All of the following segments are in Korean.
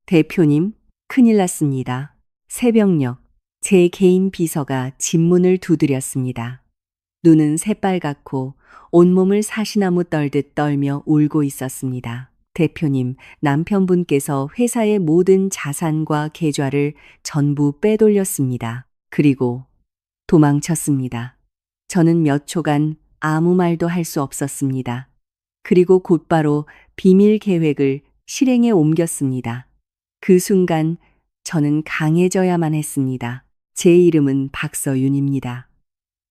대표님, 큰일 났습니다. 새벽녘, 제 개인 비서가 집문을 두드렸습니다. 눈은 새빨갛고 온몸을 사시나무 떨듯 떨며 울고 있었습니다. 대표님, 남편분께서 회사의 모든 자산과 계좌를 전부 빼돌렸습니다. 그리고 도망쳤습니다. 저는 몇 초간 아무 말도 할 수 없었습니다. 그리고 곧바로 비밀 계획을 실행에 옮겼습니다. 그 순간 저는 강해져야만 했습니다. 제 이름은 박서윤입니다.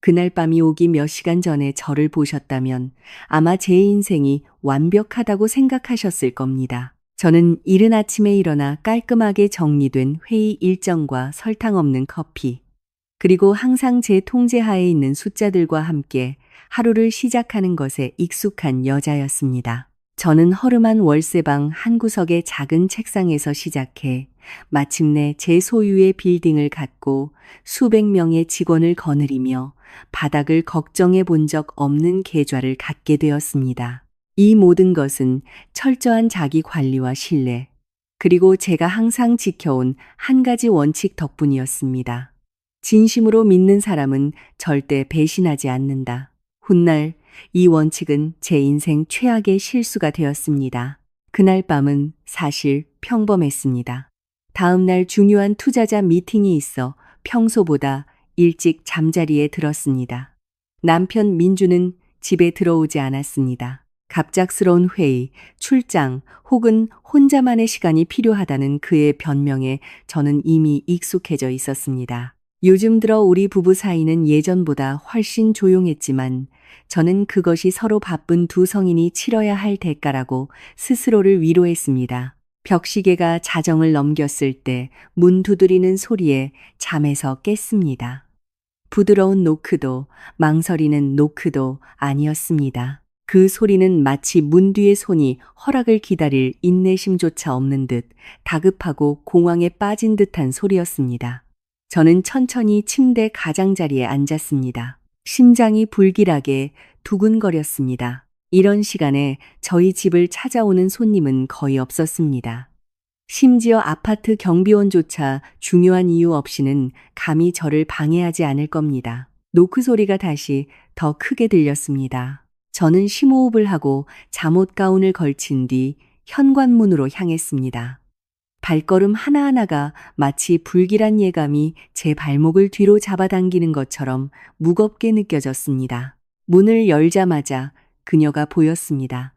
그날 밤이 오기 몇 시간 전에 저를 보셨다면 아마 제 인생이 완벽하다고 생각하셨을 겁니다. 저는 이른 아침에 일어나 깔끔하게 정리된 회의 일정과 설탕 없는 커피, 그리고 항상 제 통제하에 있는 숫자들과 함께 하루를 시작하는 것에 익숙한 여자였습니다. 저는 허름한 월세방 한 구석의 작은 책상에서 시작해 마침내 제 소유의 빌딩을 갖고 수백 명의 직원을 거느리며 바닥을 걱정해 본 적 없는 계좌를 갖게 되었습니다. 이 모든 것은 철저한 자기 관리와 신뢰, 그리고 제가 항상 지켜온 한 가지 원칙 덕분이었습니다. 진심으로 믿는 사람은 절대 배신하지 않는다. 훗날 이 원칙은 제 인생 최악의 실수가 되었습니다. 그날 밤은 사실 평범했습니다. 다음 날 중요한 투자자 미팅이 있어 평소보다 일찍 잠자리에 들었습니다. 남편 민주는 집에 들어오지 않았습니다. 갑작스러운 회의, 출장 혹은 혼자만의 시간이 필요하다는 그의 변명에 저는 이미 익숙해져 있었습니다. 요즘 들어 우리 부부 사이는 예전보다 훨씬 조용했지만 저는 그것이 서로 바쁜 두 성인이 치러야 할 대가라고 스스로를 위로했습니다. 벽시계가 자정을 넘겼을 때 문 두드리는 소리에 잠에서 깼습니다. 부드러운 노크도 망설이는 노크도 아니었습니다. 그 소리는 마치 문 뒤의 손이 허락을 기다릴 인내심조차 없는 듯 다급하고 공황에 빠진 듯한 소리였습니다. 저는 천천히 침대 가장자리에 앉았습니다. 심장이 불길하게 두근거렸습니다. 이런 시간에 저희 집을 찾아오는 손님은 거의 없었습니다. 심지어 아파트 경비원조차 중요한 이유 없이는 감히 저를 방해하지 않을 겁니다. 노크 소리가 다시 더 크게 들렸습니다. 저는 심호흡을 하고 잠옷 가운을 걸친 뒤 현관문으로 향했습니다. 발걸음 하나하나가 마치 불길한 예감이 제 발목을 뒤로 잡아당기는 것처럼 무겁게 느껴졌습니다. 문을 열자마자 그녀가 보였습니다.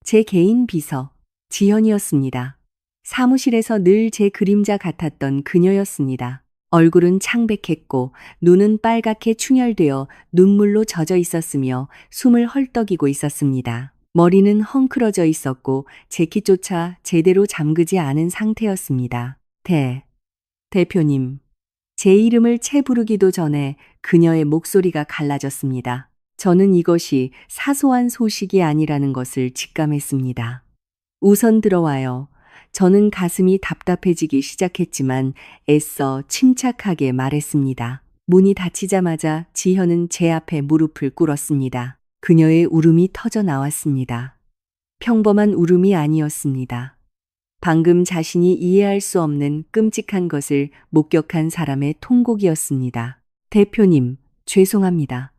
제 개인 비서, 지현이었습니다. 사무실에서 늘 제 그림자 같았던 그녀였습니다. 얼굴은 창백했고 눈은 빨갛게 충혈되어 눈물로 젖어 있었으며 숨을 헐떡이고 있었습니다. 머리는 헝클어져 있었고 재킷조차 제대로 잠그지 않은 상태였습니다. 대표님. 제 이름을 채 부르기도 전에 그녀의 목소리가 갈라졌습니다. 저는 이것이 사소한 소식이 아니라는 것을 직감했습니다. 우선 들어와요. 저는 가슴이 답답해지기 시작했지만 애써 침착하게 말했습니다. 문이 닫히자마자 지현은 제 앞에 무릎을 꿇었습니다. 그녀의 울음이 터져 나왔습니다. 평범한 울음이 아니었습니다. 방금 자신이 이해할 수 없는 끔찍한 것을 목격한 사람의 통곡이었습니다. 대표님, 죄송합니다.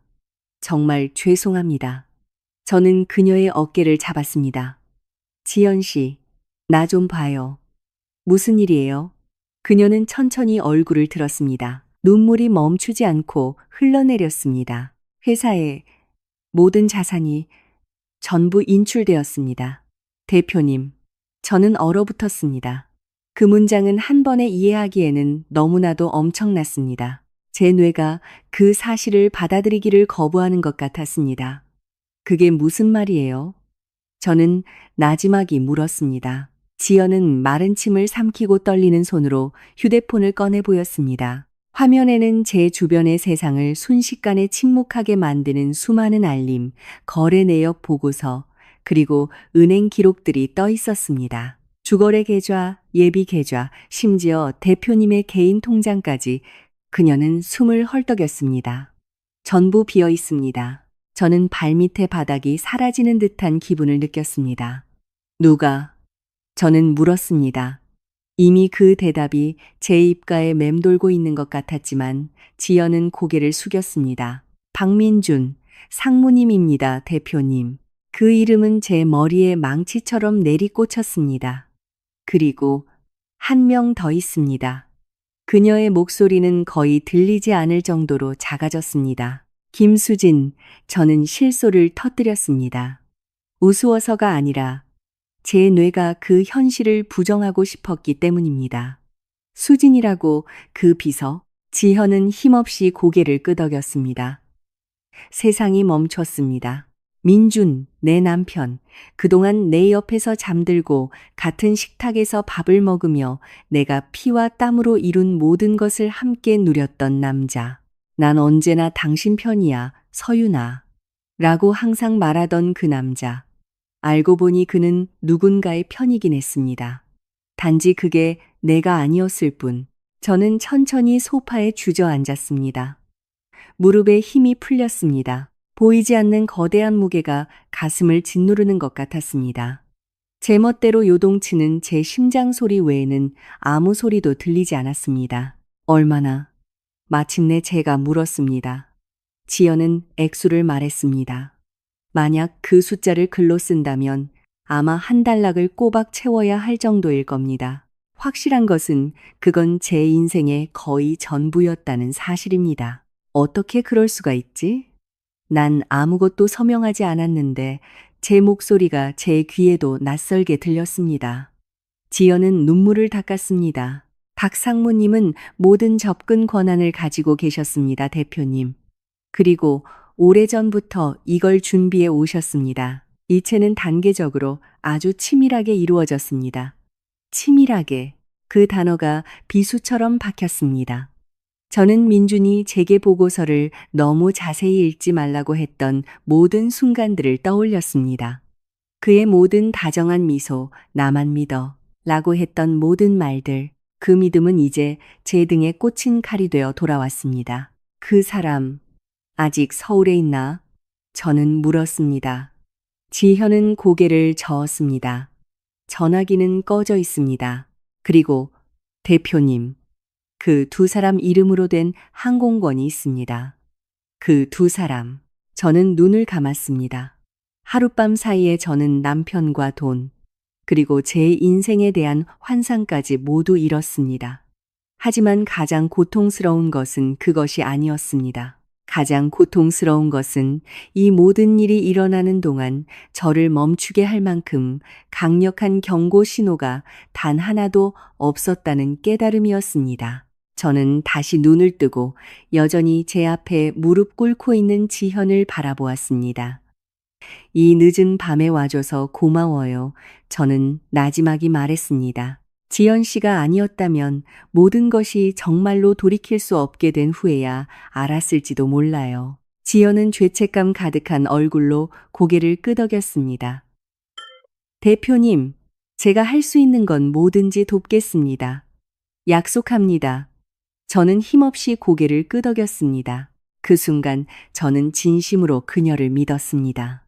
정말 죄송합니다. 저는 그녀의 어깨를 잡았습니다. 지연 씨, 나 좀 봐요. 무슨 일이에요? 그녀는 천천히 얼굴을 들었습니다. 눈물이 멈추지 않고 흘러내렸습니다. 회사에 모든 자산이 전부 인출되었습니다. 대표님, 저는 얼어붙었습니다. 그 문장은 한 번에 이해하기에는 너무나도 엄청났습니다. 제 뇌가 그 사실을 받아들이기를 거부하는 것 같았습니다. 그게 무슨 말이에요? 저는 나지막이 물었습니다. 지연은 마른 침을 삼키고 떨리는 손으로 휴대폰을 꺼내 보였습니다. 화면에는 제 주변의 세상을 순식간에 침묵하게 만드는 수많은 알림, 거래 내역 보고서, 그리고 은행 기록들이 떠 있었습니다. 주거래 계좌, 예비 계좌, 심지어 대표님의 개인 통장까지. 그녀는 숨을 헐떡였습니다. 전부 비어 있습니다. 저는 발밑의 바닥이 사라지는 듯한 기분을 느꼈습니다. 누가? 저는 물었습니다. 이미 그 대답이 제 입가에 맴돌고 있는 것 같았지만 지연은 고개를 숙였습니다. 박민준, 상무님입니다, 대표님. 그 이름은 제 머리에 망치처럼 내리꽂혔습니다. 그리고 한 명 더 있습니다. 그녀의 목소리는 거의 들리지 않을 정도로 작아졌습니다. 김수진, 저는 실소를 터뜨렸습니다. 우스워서가 아니라 제 뇌가 그 현실을 부정하고 싶었기 때문입니다. 수진이라고 그 비서, 지현은 힘없이 고개를 끄덕였습니다. 세상이 멈췄습니다. 민준, 내 남편, 그동안 내 옆에서 잠들고 같은 식탁에서 밥을 먹으며 내가 피와 땀으로 이룬 모든 것을 함께 누렸던 남자. 난 언제나 당신 편이야, 서윤아. 라고 항상 말하던 그 남자. 알고 보니 그는 누군가의 편이긴 했습니다. 단지 그게 내가 아니었을 뿐. 저는 천천히 소파에 주저앉았습니다. 무릎에 힘이 풀렸습니다. 보이지 않는 거대한 무게가 가슴을 짓누르는 것 같았습니다. 제멋대로 요동치는 제 심장 소리 외에는 아무 소리도 들리지 않았습니다. 얼마나? 마침내 제가 물었습니다. 지연은 액수를 말했습니다. 만약 그 숫자를 글로 쓴다면 아마 한 달락을 꼬박 채워야 할 정도일 겁니다. 확실한 것은 그건 제 인생의 거의 전부였다는 사실입니다. 어떻게 그럴 수가 있지? 난 아무것도 서명하지 않았는데 제 목소리가 제 귀에도 낯설게 들렸습니다. 지연은 눈물을 닦았습니다. 박 상무님은 모든 접근 권한을 가지고 계셨습니다, 대표님. 그리고 오래전부터 이걸 준비해 오셨습니다. 이체는 단계적으로 아주 치밀하게 이루어졌습니다. 치밀하게. 그 단어가 비수처럼 박혔습니다. 저는 민준이 제게 보고서를 너무 자세히 읽지 말라고 했던 모든 순간들을 떠올렸습니다. 그의 모든 다정한 미소, 나만 믿어 라고 했던 모든 말들, 그 믿음은 이제 제 등에 꽂힌 칼이 되어 돌아왔습니다. 그 사람, 아직 서울에 있나? 저는 물었습니다. 지현은 고개를 저었습니다. 전화기는 꺼져 있습니다. 그리고 대표님, 그 두 사람 이름으로 된 항공권이 있습니다. 그 두 사람. 저는 눈을 감았습니다. 하룻밤 사이에 저는 남편과 돈, 그리고 제 인생에 대한 환상까지 모두 잃었습니다. 하지만 가장 고통스러운 것은 그것이 아니었습니다. 가장 고통스러운 것은 이 모든 일이 일어나는 동안 저를 멈추게 할 만큼 강력한 경고 신호가 단 하나도 없었다는 깨달음이었습니다. 저는 다시 눈을 뜨고 여전히 제 앞에 무릎 꿇고 있는 지현을 바라보았습니다. 이 늦은 밤에 와줘서 고마워요. 저는 나지막이 말했습니다. 지연 씨가 아니었다면 모든 것이 정말로 돌이킬 수 없게 된 후에야 알았을지도 몰라요. 지연은 죄책감 가득한 얼굴로 고개를 끄덕였습니다. 대표님, 제가 할 수 있는 건 뭐든지 돕겠습니다. 약속합니다. 저는 힘없이 고개를 끄덕였습니다. 그 순간 저는 진심으로 그녀를 믿었습니다.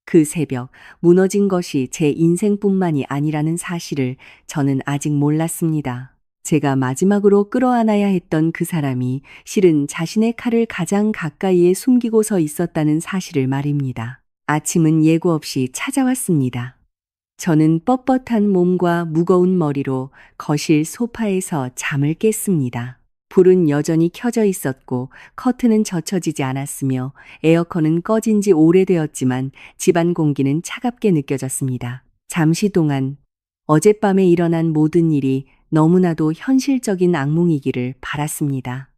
그 새벽 무너진 것이 제 인생뿐만이 아니라는 사실을 저는 아직 몰랐습니다. 제가 마지막으로 끌어안아야 했던 그 사람이 실은 자신의 칼을 가장 가까이에 숨기고 서 있었다는 사실을 말입니다. 아침은 예고 없이 찾아왔습니다. 저는 뻣뻣한 몸과 무거운 머리로 거실 소파에서 잠을 깼습니다. 불은 여전히 켜져 있었고 커튼은 젖혀지지 않았으며 에어컨은 꺼진 지 오래되었지만 집안 공기는 차갑게 느껴졌습니다. 잠시 동안 어젯밤에 일어난 모든 일이 너무나도 현실적인 악몽이기를 바랐습니다.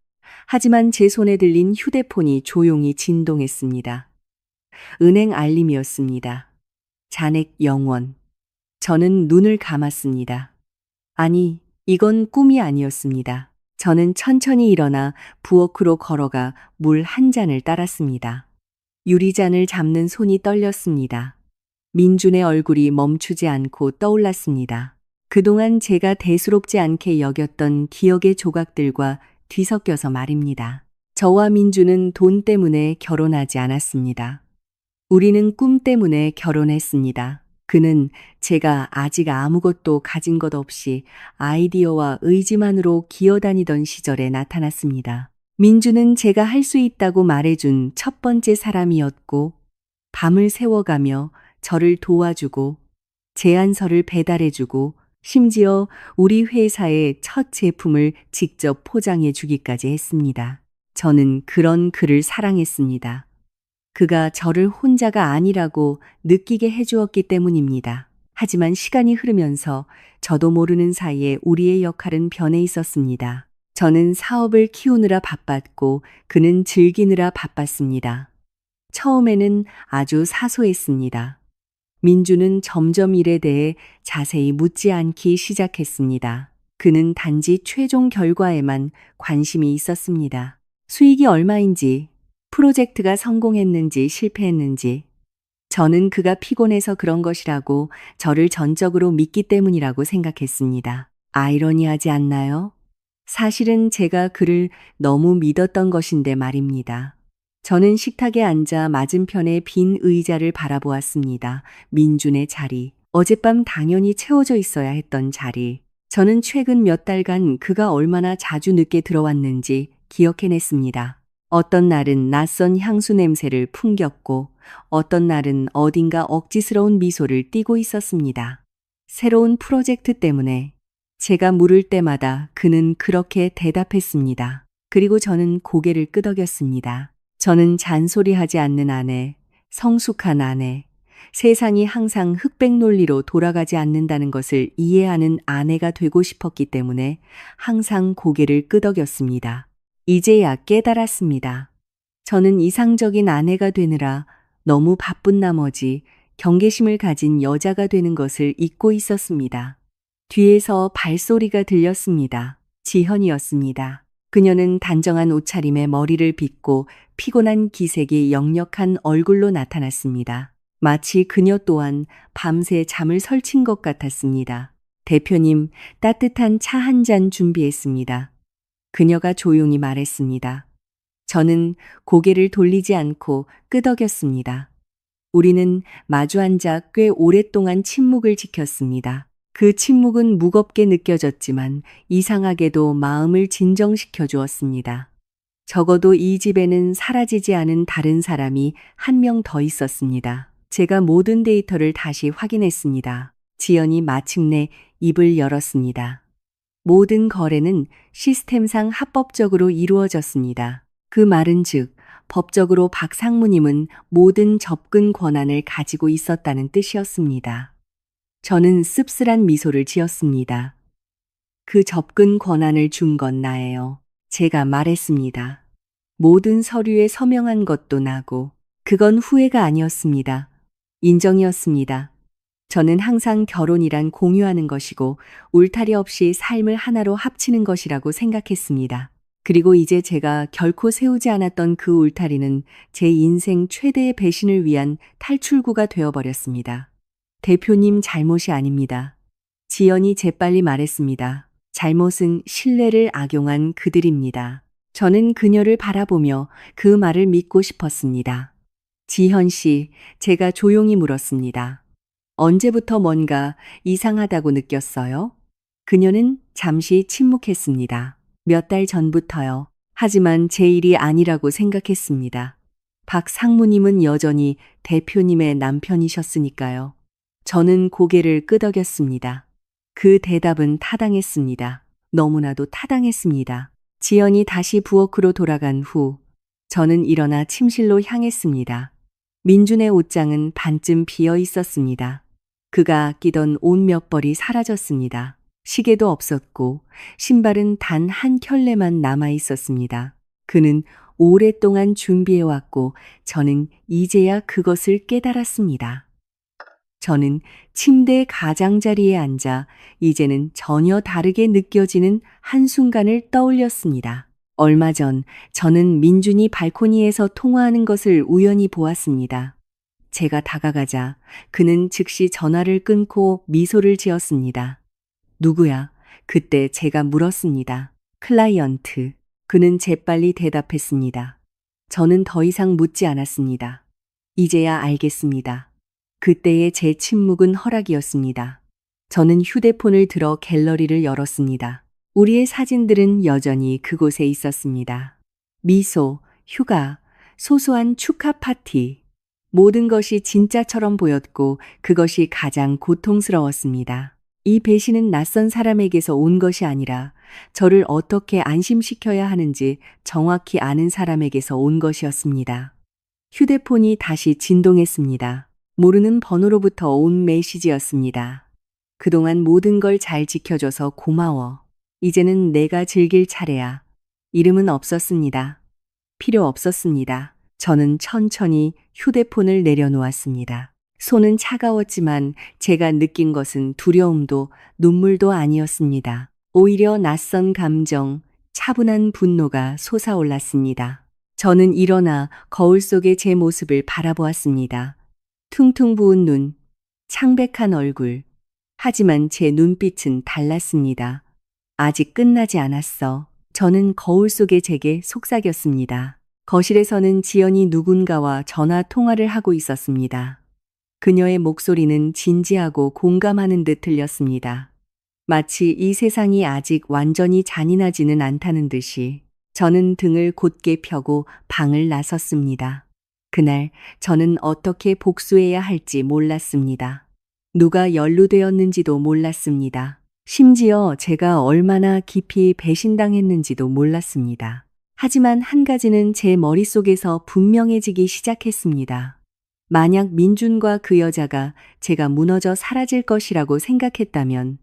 하지만 제 손에 들린 휴대폰이 조용히 진동했습니다. 은행 알림이었습니다. 잔액 0원. 저는 눈을 감았습니다. 아니, 이건 꿈이 아니었습니다. 저는 천천히 일어나 부엌으로 걸어가 물 한 잔을 따랐습니다. 유리잔을 잡는 손이 떨렸습니다. 민준의 얼굴이 멈추지 않고 떠올랐습니다. 그동안 제가 대수롭지 않게 여겼던 기억의 조각들과 뒤섞여서 말입니다. 저와 민준은 돈 때문에 결혼하지 않았습니다. 우리는 꿈 때문에 결혼했습니다. 그는 제가 아직 아무것도 가진 것 없이 아이디어와 의지만으로 기어다니던 시절에 나타났습니다. 민주는 제가 할 수 있다고 말해준 첫 번째 사람이었고, 밤을 새워가며 저를 도와주고, 제안서를 배달해주고, 심지어 우리 회사의 첫 제품을 직접 포장해 주기까지 했습니다. 저는 그런 그를 사랑했습니다. 그가 저를 혼자가 아니라고 느끼게 해주었기 때문입니다. 하지만 시간이 흐르면서 저도 모르는 사이에 우리의 역할은 변해 있었습니다. 저는 사업을 키우느라 바빴고 그는 즐기느라 바빴습니다. 처음에는 아주 사소했습니다. 민주는 점점 일에 대해 자세히 묻지 않기 시작했습니다. 그는 단지 최종 결과에만 관심이 있었습니다. 수익이 얼마인지, 프로젝트가 성공했는지 실패했는지, 저는 그가 피곤해서 그런 것이라고 저를 전적으로 믿기 때문이라고 생각했습니다. 아이러니하지 않나요? 사실은 제가 그를 너무 믿었던 것인데 말입니다. 저는 식탁에 앉아 맞은편의 빈 의자를 바라보았습니다. 민준의 자리. 어젯밤 당연히 채워져 있어야 했던 자리. 저는 최근 몇 달간 그가 얼마나 자주 늦게 들어왔는지 기억해냈습니다. 어떤 날은 낯선 향수 냄새를 풍겼고, 어떤 날은 어딘가 억지스러운 미소를 띠고 있었습니다. 새로운 프로젝트 때문에 제가 물을 때마다 그는 그렇게 대답했습니다. 그리고 저는 고개를 끄덕였습니다. 저는 잔소리하지 않는 아내, 성숙한 아내, 세상이 항상 흑백 논리로 돌아가지 않는다는 것을 이해하는 아내가 되고 싶었기 때문에 항상 고개를 끄덕였습니다. 이제야 깨달았습니다. 저는 이상적인 아내가 되느라 너무 바쁜 나머지 경계심을 가진 여자가 되는 것을 잊고 있었습니다. 뒤에서 발소리가 들렸습니다. 지현이었습니다. 그녀는 단정한 옷차림에 머리를 빗고 피곤한 기색이 역력한 얼굴로 나타났습니다. 마치 그녀 또한 밤새 잠을 설친 것 같았습니다. 대표님, 따뜻한 차 한 잔 준비했습니다. 그녀가 조용히 말했습니다. 저는 고개를 돌리지 않고 끄덕였습니다. 우리는 마주 앉아 꽤 오랫동안 침묵을 지켰습니다. 그 침묵은 무겁게 느껴졌지만 이상하게도 마음을 진정시켜 주었습니다. 적어도 이 집에는 사라지지 않은 다른 사람이 한 명 더 있었습니다. 제가 모든 데이터를 다시 확인했습니다. 지연이 마침내 입을 열었습니다. 모든 거래는 시스템상 합법적으로 이루어졌습니다. 그 말은 즉, 법적으로 박 상무님은 모든 접근 권한을 가지고 있었다는 뜻이었습니다. 저는 씁쓸한 미소를 지었습니다. 그 접근 권한을 준 건 나예요. 제가 말했습니다. 모든 서류에 서명한 것도 나고, 그건 후회가 아니었습니다. 인정이었습니다. 저는 항상 결혼이란 공유하는 것이고, 울타리 없이 삶을 하나로 합치는 것이라고 생각했습니다. 그리고 이제 제가 결코 세우지 않았던 그 울타리는 제 인생 최대의 배신을 위한 탈출구가 되어버렸습니다. 대표님 잘못이 아닙니다. 지연이 재빨리 말했습니다. 잘못은 신뢰를 악용한 그들입니다. 저는 그녀를 바라보며 그 말을 믿고 싶었습니다. 지현 씨, 제가 조용히 물었습니다. 언제부터 뭔가 이상하다고 느꼈어요? 그녀는 잠시 침묵했습니다. 몇 달 전부터요. 하지만 제 일이 아니라고 생각했습니다. 박 상무님은 여전히 대표님의 남편이셨으니까요. 저는 고개를 끄덕였습니다. 그 대답은 타당했습니다. 너무나도 타당했습니다. 지연이 다시 부엌으로 돌아간 후 저는 일어나 침실로 향했습니다. 민준의 옷장은 반쯤 비어 있었습니다. 그가 아끼던 옷 몇 벌이 사라졌습니다. 시계도 없었고 신발은 단 한 켤레만 남아 있었습니다. 그는 오랫동안 준비해왔고 저는 이제야 그것을 깨달았습니다. 저는 침대 가장자리에 앉아 이제는 전혀 다르게 느껴지는 한순간을 떠올렸습니다. 얼마 전 저는 민준이 발코니에서 통화하는 것을 우연히 보았습니다. 제가 다가가자 그는 즉시 전화를 끊고 미소를 지었습니다. 누구야? 그때 제가 물었습니다. 클라이언트. 그는 재빨리 대답했습니다. 저는 더 이상 묻지 않았습니다. 이제야 알겠습니다. 그때의 제 침묵은 허락이었습니다. 저는 휴대폰을 들어 갤러리를 열었습니다. 우리의 사진들은 여전히 그곳에 있었습니다. 미소, 휴가, 소소한 축하 파티. 모든 것이 진짜처럼 보였고 그것이 가장 고통스러웠습니다. 이 배신은 낯선 사람에게서 온 것이 아니라 저를 어떻게 안심시켜야 하는지 정확히 아는 사람에게서 온 것이었습니다. 휴대폰이 다시 진동했습니다. 모르는 번호로부터 온 메시지였습니다. 그동안 모든 걸 잘 지켜줘서 고마워. 이제는 내가 즐길 차례야. 이름은 없었습니다. 필요 없었습니다. 저는 천천히 휴대폰을 내려놓았습니다. 손은 차가웠지만 제가 느낀 것은 두려움도 눈물도 아니었습니다. 오히려 낯선 감정, 차분한 분노가 솟아올랐습니다. 저는 일어나 거울 속의 제 모습을 바라보았습니다. 퉁퉁 부은 눈, 창백한 얼굴. 하지만 제 눈빛은 달랐습니다. 아직 끝나지 않았어. 저는 거울 속의 제게 속삭였습니다. 거실에서는 지연이 누군가와 전화 통화를 하고 있었습니다. 그녀의 목소리는 진지하고 공감하는 듯 들렸습니다. 마치 이 세상이 아직 완전히 잔인하지는 않다는 듯이. 저는 등을 곧게 펴고 방을 나섰습니다. 그날 저는 어떻게 복수해야 할지 몰랐습니다. 누가 연루되었는지도 몰랐습니다. 심지어 제가 얼마나 깊이 배신당했는지도 몰랐습니다. 하지만 한 가지는 제 머릿속에서 분명해지기 시작했습니다. 만약 민준과 그 여자가 제가 무너져 사라질 것이라고 생각했다면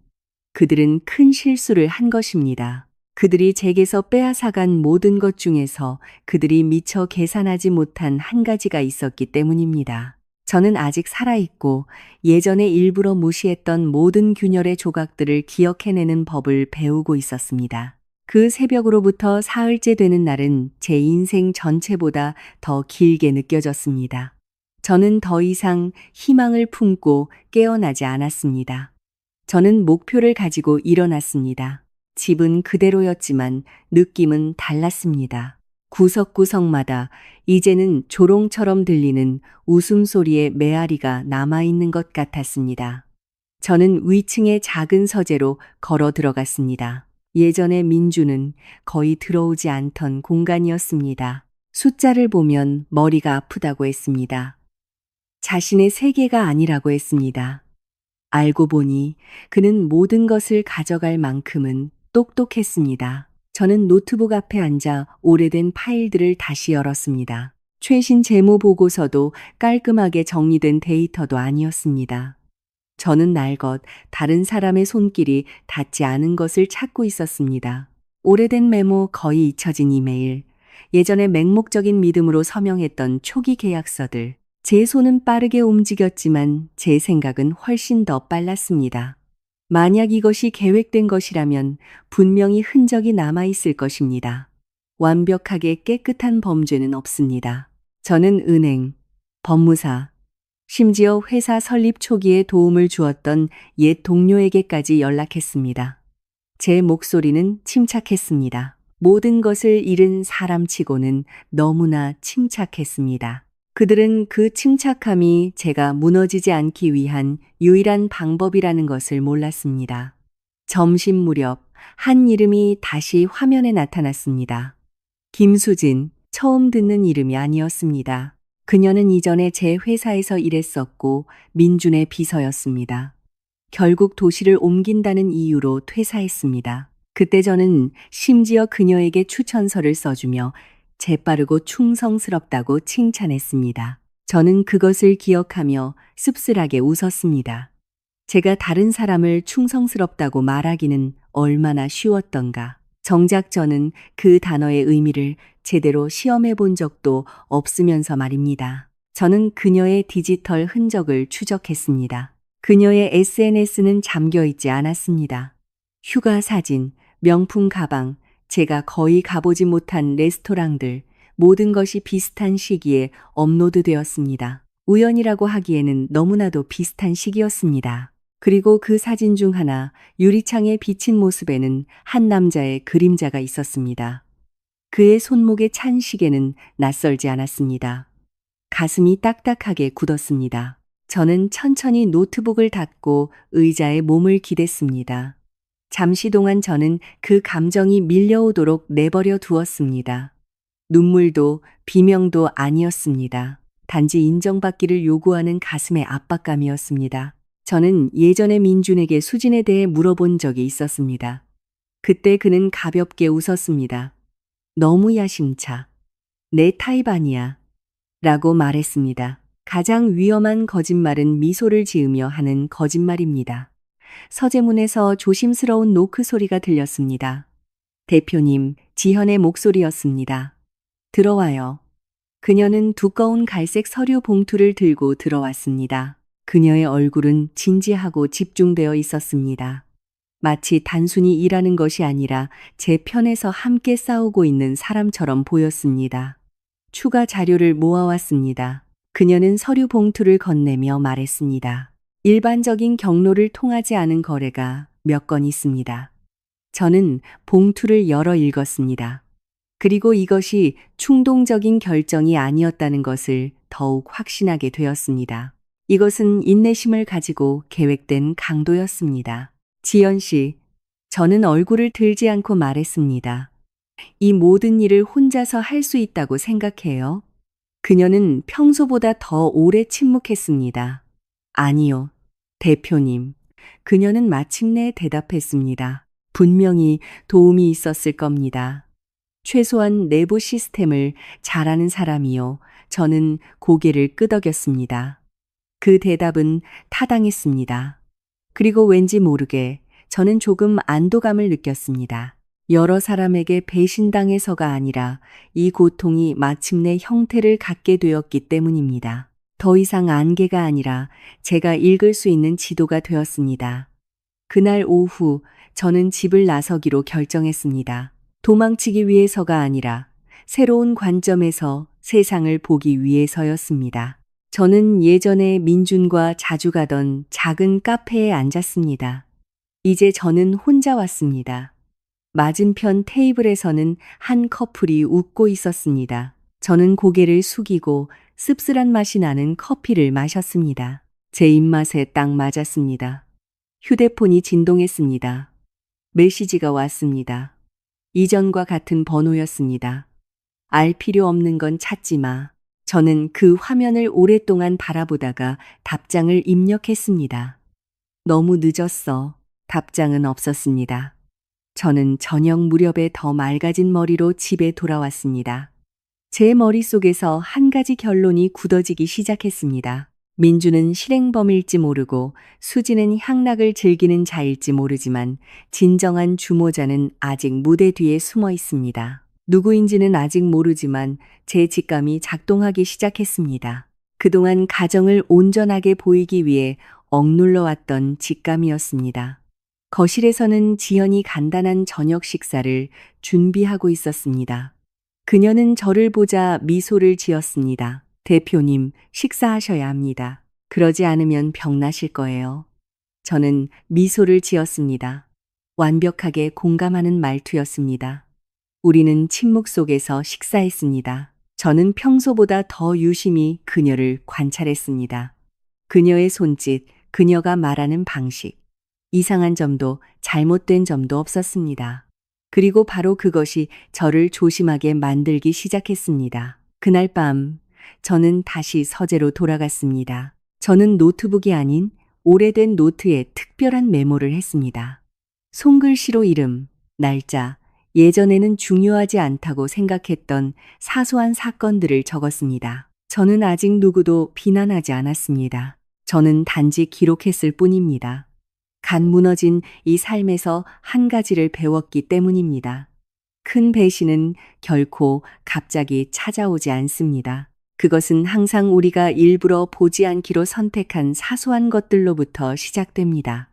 그들은 큰 실수를 한 것입니다. 그들이 제게서 빼앗아간 모든 것 중에서 그들이 미처 계산하지 못한 한 가지가 있었기 때문입니다. 저는 아직 살아있고 예전에 일부러 무시했던 모든 균열의 조각들을 기억해내는 법을 배우고 있었습니다. 그 새벽으로부터 사흘째 되는 날은 제 인생 전체보다 더 길게 느껴졌습니다. 저는 더 이상 희망을 품고 깨어나지 않았습니다. 저는 목표를 가지고 일어났습니다. 집은 그대로였지만 느낌은 달랐습니다. 구석구석마다 이제는 조롱처럼 들리는 웃음소리의 메아리가 남아있는 것 같았습니다. 저는 위층의 작은 서재로 걸어 들어갔습니다. 예전의 민주는 거의 들어오지 않던 공간이었습니다. 숫자를 보면 머리가 아프다고 했습니다. 자신의 세계가 아니라고 했습니다. 알고 보니 그는 모든 것을 가져갈 만큼은 똑똑했습니다. 저는 노트북 앞에 앉아 오래된 파일들을 다시 열었습니다. 최신 재무 보고서도 깔끔하게 정리된 데이터도 아니었습니다. 저는 날것 다른 사람의 손길이 닿지 않은 것을 찾고 있었습니다. 오래된 메모, 거의 잊혀진 이메일, 예전에 맹목적인 믿음으로 서명했던 초기 계약서들. 제 손은 빠르게 움직였지만 제 생각은 훨씬 더 빨랐습니다. 만약 이것이 계획된 것이라면 분명히 흔적이 남아있을 것입니다. 완벽하게 깨끗한 범죄는 없습니다. 저는 은행, 법무사, 심지어 회사 설립 초기에 도움을 주었던 옛 동료에게까지 연락했습니다. 제 목소리는 침착했습니다. 모든 것을 잃은 사람치고는 너무나 침착했습니다. 그들은 그 침착함이 제가 무너지지 않기 위한 유일한 방법이라는 것을 몰랐습니다. 점심 무렵 한 이름이 다시 화면에 나타났습니다. 김수진, 처음 듣는 이름이 아니었습니다. 그녀는 이전에 제 회사에서 일했었고 민준의 비서였습니다. 결국 도시를 옮긴다는 이유로 퇴사했습니다. 그때 저는 심지어 그녀에게 추천서를 써주며 재빠르고 충성스럽다고 칭찬했습니다. 저는 그것을 기억하며 씁쓸하게 웃었습니다. 제가 다른 사람을 충성스럽다고 말하기는 얼마나 쉬웠던가. 정작 저는 그 단어의 의미를 제대로 시험해 본 적도 없으면서 말입니다. 저는 그녀의 디지털 흔적을 추적했습니다. 그녀의 SNS는 잠겨 있지 않았습니다. 휴가 사진, 명품 가방, 제가 거의 가보지 못한 레스토랑들, 모든 것이 비슷한 시기에 업로드되었습니다. 우연이라고 하기에는 너무나도 비슷한 시기였습니다. 그리고 그 사진 중 하나, 유리창에 비친 모습에는 한 남자의 그림자가 있었습니다. 그의 손목에 찬 시계는 낯설지 않았습니다. 가슴이 딱딱하게 굳었습니다. 저는 천천히 노트북을 닫고 의자에 몸을 기댔습니다. 잠시 동안 저는 그 감정이 밀려오도록 내버려 두었습니다. 눈물도 비명도 아니었습니다. 단지 인정받기를 요구하는 가슴의 압박감이었습니다. 저는 예전에 민준에게 수진에 대해 물어본 적이 있었습니다. 그때 그는 가볍게 웃었습니다. 너무 야심차. 내 타입 아니야. 라고 말했습니다. 가장 위험한 거짓말은 미소를 지으며 하는 거짓말입니다. 서재문에서 조심스러운 노크 소리가 들렸습니다. 대표님, 지현의 목소리였습니다. 들어와요. 그녀는 두꺼운 갈색 서류 봉투를 들고 들어왔습니다. 그녀의 얼굴은 진지하고 집중되어 있었습니다. 마치 단순히 일하는 것이 아니라 제 편에서 함께 싸우고 있는 사람처럼 보였습니다. 추가 자료를 모아왔습니다. 그녀는 서류 봉투를 건네며 말했습니다. 일반적인 경로를 통하지 않은 거래가 몇 건 있습니다. 저는 봉투를 열어 읽었습니다. 그리고 이것이 충동적인 결정이 아니었다는 것을 더욱 확신하게 되었습니다. 이것은 인내심을 가지고 계획된 강도였습니다. 지연 씨, 저는 얼굴을 들지 않고 말했습니다. 이 모든 일을 혼자서 할 수 있다고 생각해요? 그녀는 평소보다 더 오래 침묵했습니다. 아니요, 대표님. 그녀는 마침내 대답했습니다. 분명히 도움이 있었을 겁니다. 최소한 내부 시스템을 잘 아는 사람이요. 저는 고개를 끄덕였습니다. 그 대답은 타당했습니다. 그리고 왠지 모르게 저는 조금 안도감을 느꼈습니다. 여러 사람에게 배신당해서가 아니라 이 고통이 마침내 형태를 갖게 되었기 때문입니다. 더 이상 안개가 아니라 제가 읽을 수 있는 지도가 되었습니다. 그날 오후 저는 집을 나서기로 결정했습니다. 도망치기 위해서가 아니라 새로운 관점에서 세상을 보기 위해서였습니다. 저는 예전에 민준과 자주 가던 작은 카페에 앉았습니다. 이제 저는 혼자 왔습니다. 맞은편 테이블에서는 한 커플이 웃고 있었습니다. 저는 고개를 숙이고 씁쓸한 맛이 나는 커피를 마셨습니다. 제 입맛에 딱 맞았습니다. 휴대폰이 진동했습니다. 메시지가 왔습니다. 이전과 같은 번호였습니다. 알 필요 없는 건 찾지 마. 저는 그 화면을 오랫동안 바라보다가 답장을 입력했습니다. 너무 늦었어. 답장은 없었습니다. 저는 저녁 무렵에 더 맑아진 머리로 집에 돌아왔습니다. 제 머릿속에서 한 가지 결론이 굳어지기 시작했습니다. 민주는 실행범일지 모르고 수지는 향락을 즐기는 자일지 모르지만 진정한 주모자는 아직 무대 뒤에 숨어 있습니다. 누구인지는 아직 모르지만 제 직감이 작동하기 시작했습니다. 그동안 가정을 온전하게 보이기 위해 억눌러 왔던 직감이었습니다. 거실에서는 지연이 간단한 저녁 식사를 준비하고 있었습니다. 그녀는 저를 보자 미소를 지었습니다. 대표님, 식사하셔야 합니다. 그러지 않으면 병나실 거예요. 저는 미소를 지었습니다. 완벽하게 공감하는 말투였습니다. 우리는 침묵 속에서 식사했습니다. 저는 평소보다 더 유심히 그녀를 관찰했습니다. 그녀의 손짓, 그녀가 말하는 방식. 이상한 점도 잘못된 점도 없었습니다. 그리고 바로 그것이 저를 조심하게 만들기 시작했습니다. 그날 밤, 저는 다시 서재로 돌아갔습니다. 저는 노트북이 아닌 오래된 노트에 특별한 메모를 했습니다. 손글씨로 이름, 날짜, 예전에는 중요하지 않다고 생각했던 사소한 사건들을 적었습니다. 저는 아직 누구도 비난하지 않았습니다. 저는 단지 기록했을 뿐입니다. 간 무너진 이 삶에서 한 가지를 배웠기 때문입니다. 큰 배신은 결코 갑자기 찾아오지 않습니다. 그것은 항상 우리가 일부러 보지 않기로 선택한 사소한 것들로부터 시작됩니다.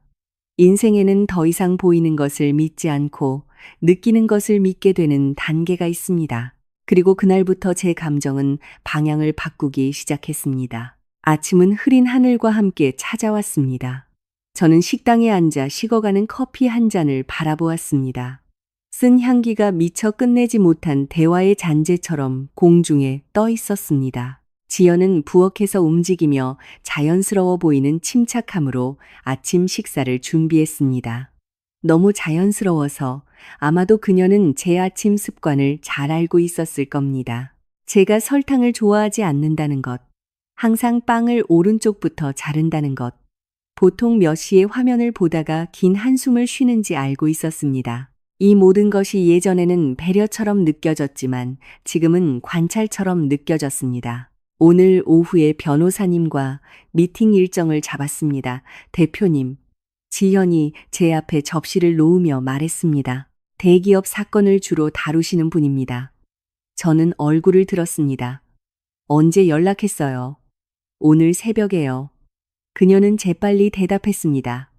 인생에는 더 이상 보이는 것을 믿지 않고 느끼는 것을 믿게 되는 단계가 있습니다. 그리고 그날부터 제 감정은 방향을 바꾸기 시작했습니다. 아침은 흐린 하늘과 함께 찾아왔습니다. 저는 식당에 앉아 식어가는 커피 한 잔을 바라보았습니다. 쓴 향기가 미처 끝내지 못한 대화의 잔재처럼 공중에 떠 있었습니다. 지연은 부엌에서 움직이며 자연스러워 보이는 침착함으로 아침 식사를 준비했습니다. 너무 자연스러워서 아마도 그녀는 제 아침 습관을 잘 알고 있었을 겁니다. 제가 설탕을 좋아하지 않는다는 것, 항상 빵을 오른쪽부터 자른다는 것, 보통 몇 시에 화면을 보다가 긴 한숨을 쉬는지 알고 있었습니다. 이 모든 것이 예전에는 배려처럼 느껴졌지만 지금은 관찰처럼 느껴졌습니다. 오늘 오후에 변호사님과 미팅 일정을 잡았습니다. 대표님, 지현이 제 앞에 접시를 놓으며 말했습니다. 대기업 사건을 주로 다루시는 분입니다. 저는 얼굴을 들었습니다. 언제 연락했어요? 오늘 새벽에요. 그녀는 재빨리 대답했습니다.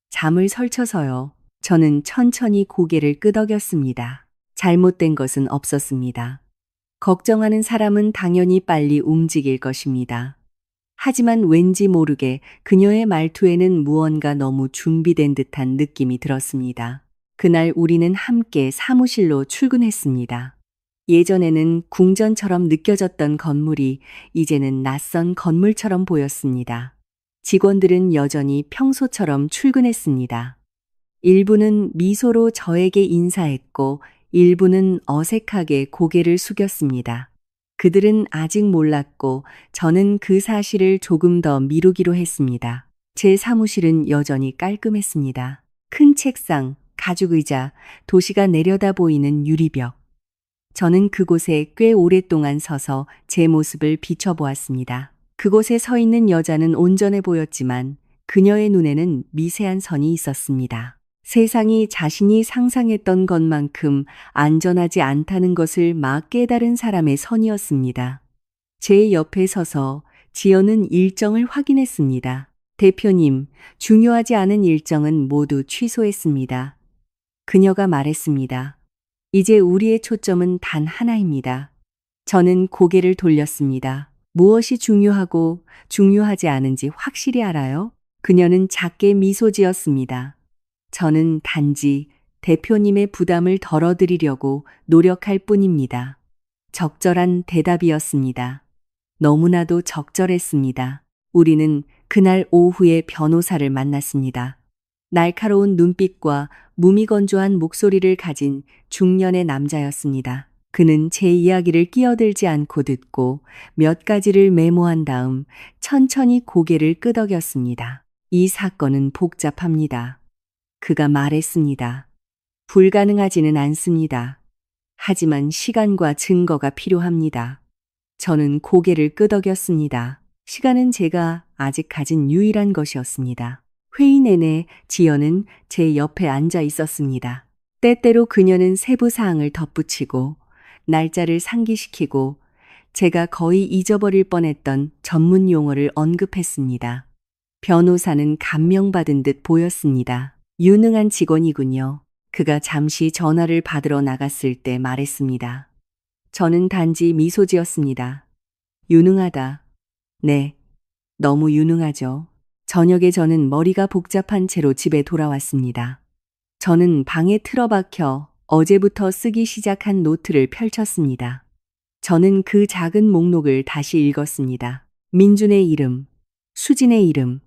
잠을 설쳐서요. 저는 천천히 고개를 끄덕였습니다. 잘못된 것은 없었습니다. 걱정하는 사람은 당연히 빨리 움직일 것입니다. 하지만 왠지 모르게 그녀의 말투에는 무언가 너무 준비된 듯한 느낌이 들었습니다. 그날 우리는 함께 사무실로 출근했습니다. 예전에는 궁전처럼 느껴졌던 건물이 이제는 낯선 건물처럼 보였습니다. 직원들은 여전히 평소처럼 출근했습니다. 일부는 미소로 저에게 인사했고 일부는 어색하게 고개를 숙였습니다. 그들은 아직 몰랐고 저는 그 사실을 조금 더 미루기로 했습니다. 제 사무실은 여전히 깔끔했습니다. 큰 책상, 가죽 의자, 도시가 내려다 보이는 유리벽. 저는 그곳에 꽤 오랫동안 서서 제 모습을 비춰보았습니다. 그곳에 서 있는 여자는 온전해 보였지만 그녀의 눈에는 미세한 선이 있었습니다. 세상이 자신이 상상했던 것만큼 안전하지 않다는 것을 막 깨달은 사람의 선이었습니다. 제 옆에 서서 지연은 일정을 확인했습니다. 대표님, 중요하지 않은 일정은 모두 취소했습니다. 그녀가 말했습니다. 이제 우리의 초점은 단 하나입니다. 저는 고개를 돌렸습니다. 무엇이 중요하고 중요하지 않은지 확실히 알아요? 그녀는 작게 미소 지었습니다. 저는 단지 대표님의 부담을 덜어드리려고 노력할 뿐입니다. 적절한 대답이었습니다. 너무나도 적절했습니다. 우리는 그날 오후에 변호사를 만났습니다. 날카로운 눈빛과 무미건조한 목소리를 가진 중년의 남자였습니다. 그는 제 이야기를 끼어들지 않고 듣고 몇 가지를 메모한 다음 천천히 고개를 끄덕였습니다. 이 사건은 복잡합니다. 그가 말했습니다. 불가능하지는 않습니다. 하지만 시간과 증거가 필요합니다. 저는 고개를 끄덕였습니다. 시간은 제가 아직 가진 유일한 것이었습니다. 회의 내내 지연은 제 옆에 앉아 있었습니다. 때때로 그녀는 세부 사항을 덧붙이고 날짜를 상기시키고 제가 거의 잊어버릴 뻔했던 전문 용어를 언급했습니다. 변호사는 감명받은 듯 보였습니다. 유능한 직원이군요. 그가 잠시 전화를 받으러 나갔을 때 말했습니다. 저는 단지 미소 지었습니다. 유능하다. 네, 너무 유능하죠. 저녁에 저는 머리가 복잡한 채로 집에 돌아왔습니다. 저는 방에 틀어박혀 어제부터 쓰기 시작한 노트를 펼쳤습니다. 저는 그 작은 목록을 다시 읽었습니다. 민준의 이름, 수진의 이름,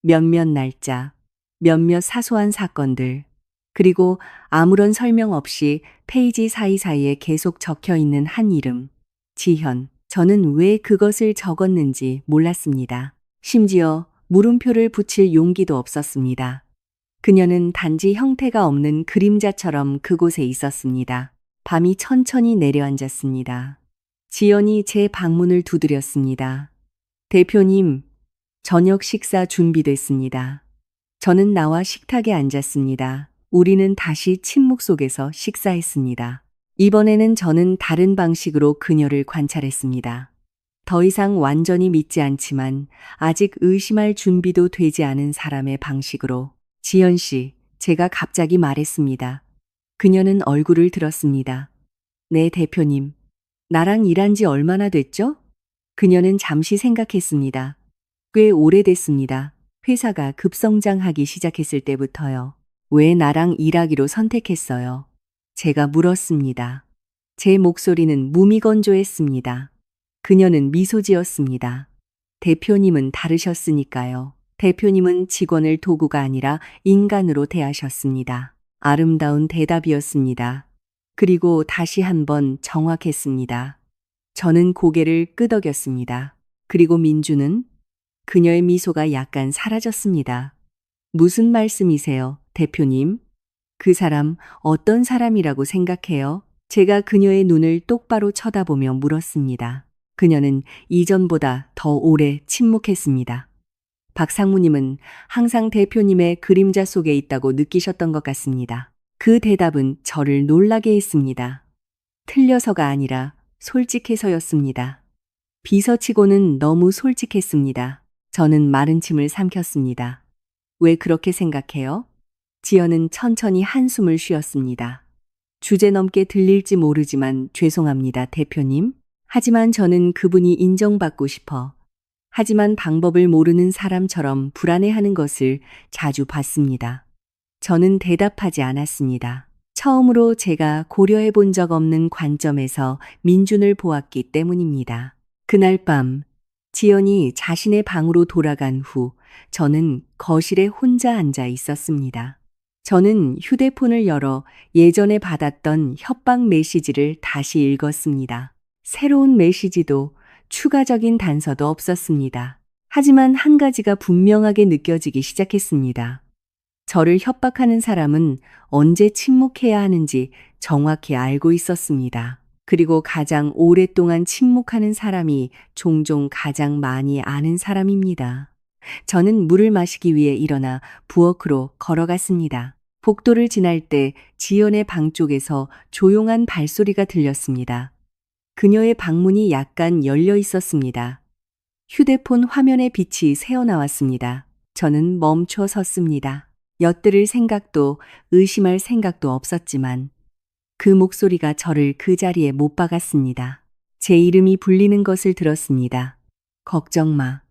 몇몇 날짜, 몇몇 사소한 사건들, 그리고 아무런 설명 없이 페이지 사이사이에 계속 적혀 있는 한 이름, 지현. 저는 왜 그것을 적었는지 몰랐습니다. 심지어 물음표를 붙일 용기도 없었습니다. 그녀는 단지 형태가 없는 그림자처럼 그곳에 있었습니다. 밤이 천천히 내려앉았습니다. 지연이 제 방문을 두드렸습니다. 대표님, 저녁 식사 준비됐습니다. 저는 나와 식탁에 앉았습니다. 우리는 다시 침묵 속에서 식사했습니다. 이번에는 저는 다른 방식으로 그녀를 관찰했습니다. 더 이상 완전히 믿지 않지만 아직 의심할 준비도 되지 않은 사람의 방식으로. 지연 씨, 제가 갑자기 말했습니다. 그녀는 얼굴을 들었습니다. 네, 대표님. 나랑 일한 지 얼마나 됐죠? 그녀는 잠시 생각했습니다. 꽤 오래됐습니다. 회사가 급성장하기 시작했을 때부터요. 왜 나랑 일하기로 선택했어요? 제가 물었습니다. 제 목소리는 무미건조했습니다. 그녀는 미소 지었습니다. 대표님은 다르셨으니까요. 대표님은 직원을 도구가 아니라 인간으로 대하셨습니다. 아름다운 대답이었습니다. 그리고 다시 한번 정확했습니다. 저는 고개를 끄덕였습니다. 그리고 민주는 그녀의 미소가 약간 사라졌습니다. 무슨 말씀이세요, 대표님? 그 사람 어떤 사람이라고 생각해요? 제가 그녀의 눈을 똑바로 쳐다보며 물었습니다. 그녀는 이전보다 더 오래 침묵했습니다. 박상무님은 항상 대표님의 그림자 속에 있다고 느끼셨던 것 같습니다. 그 대답은 저를 놀라게 했습니다. 틀려서가 아니라 솔직해서였습니다. 비서치고는 너무 솔직했습니다. 저는 마른 침을 삼켰습니다. 왜 그렇게 생각해요? 지연은 천천히 한숨을 쉬었습니다. 주제넘게 들릴지 모르지만 죄송합니다, 대표님. 하지만 저는 그분이 인정받고 싶어. 하지만 방법을 모르는 사람처럼 불안해하는 것을 자주 봤습니다. 저는 대답하지 않았습니다. 처음으로 제가 고려해 본 적 없는 관점에서 민준을 보았기 때문입니다. 그날 밤, 지연이 자신의 방으로 돌아간 후 저는 거실에 혼자 앉아 있었습니다. 저는 휴대폰을 열어 예전에 받았던 협박 메시지를 다시 읽었습니다. 새로운 메시지도 추가적인 단서도 없었습니다. 하지만 한 가지가 분명하게 느껴지기 시작했습니다. 저를 협박하는 사람은 언제 침묵해야 하는지 정확히 알고 있었습니다. 그리고 가장 오랫동안 침묵하는 사람이 종종 가장 많이 아는 사람입니다. 저는 물을 마시기 위해 일어나 부엌으로 걸어갔습니다. 복도를 지날 때 지연의 방 쪽에서 조용한 발소리가 들렸습니다. 그녀의 방문이 약간 열려 있었습니다. 휴대폰 화면에 빛이 새어나왔습니다. 저는 멈춰 섰습니다. 엿들을 생각도 의심할 생각도 없었지만 그 목소리가 저를 그 자리에 못 박았습니다. 제 이름이 불리는 것을 들었습니다. 걱정 마.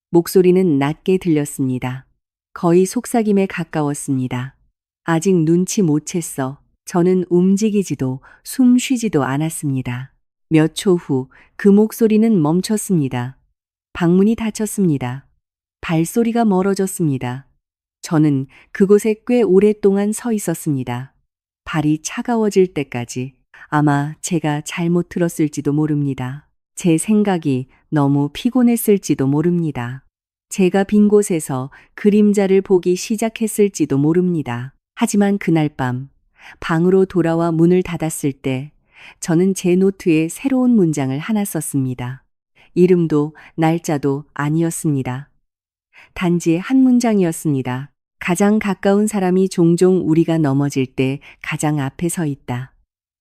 목소리는 낮게 들렸습니다. 거의 속삭임에 가까웠습니다. 아직 눈치 못 챘어. 저는 움직이지도 숨 쉬지도 않았습니다. 몇 초 후 그 목소리는 멈췄습니다. 방문이 닫혔습니다. 발소리가 멀어졌습니다. 저는 그곳에 꽤 오랫동안 서 있었습니다. 발이 차가워질 때까지. 아마 제가 잘못 들었을지도 모릅니다. 제 생각이 너무 피곤했을지도 모릅니다. 제가 빈 곳에서 그림자를 보기 시작했을지도 모릅니다. 하지만 그날 밤, 방으로 돌아와 문을 닫았을 때 저는 제 노트에 새로운 문장을 하나 썼습니다. 이름도 날짜도 아니었습니다. 단지 한 문장이었습니다. 가장 가까운 사람이 종종 우리가 넘어질 때 가장 앞에 서 있다.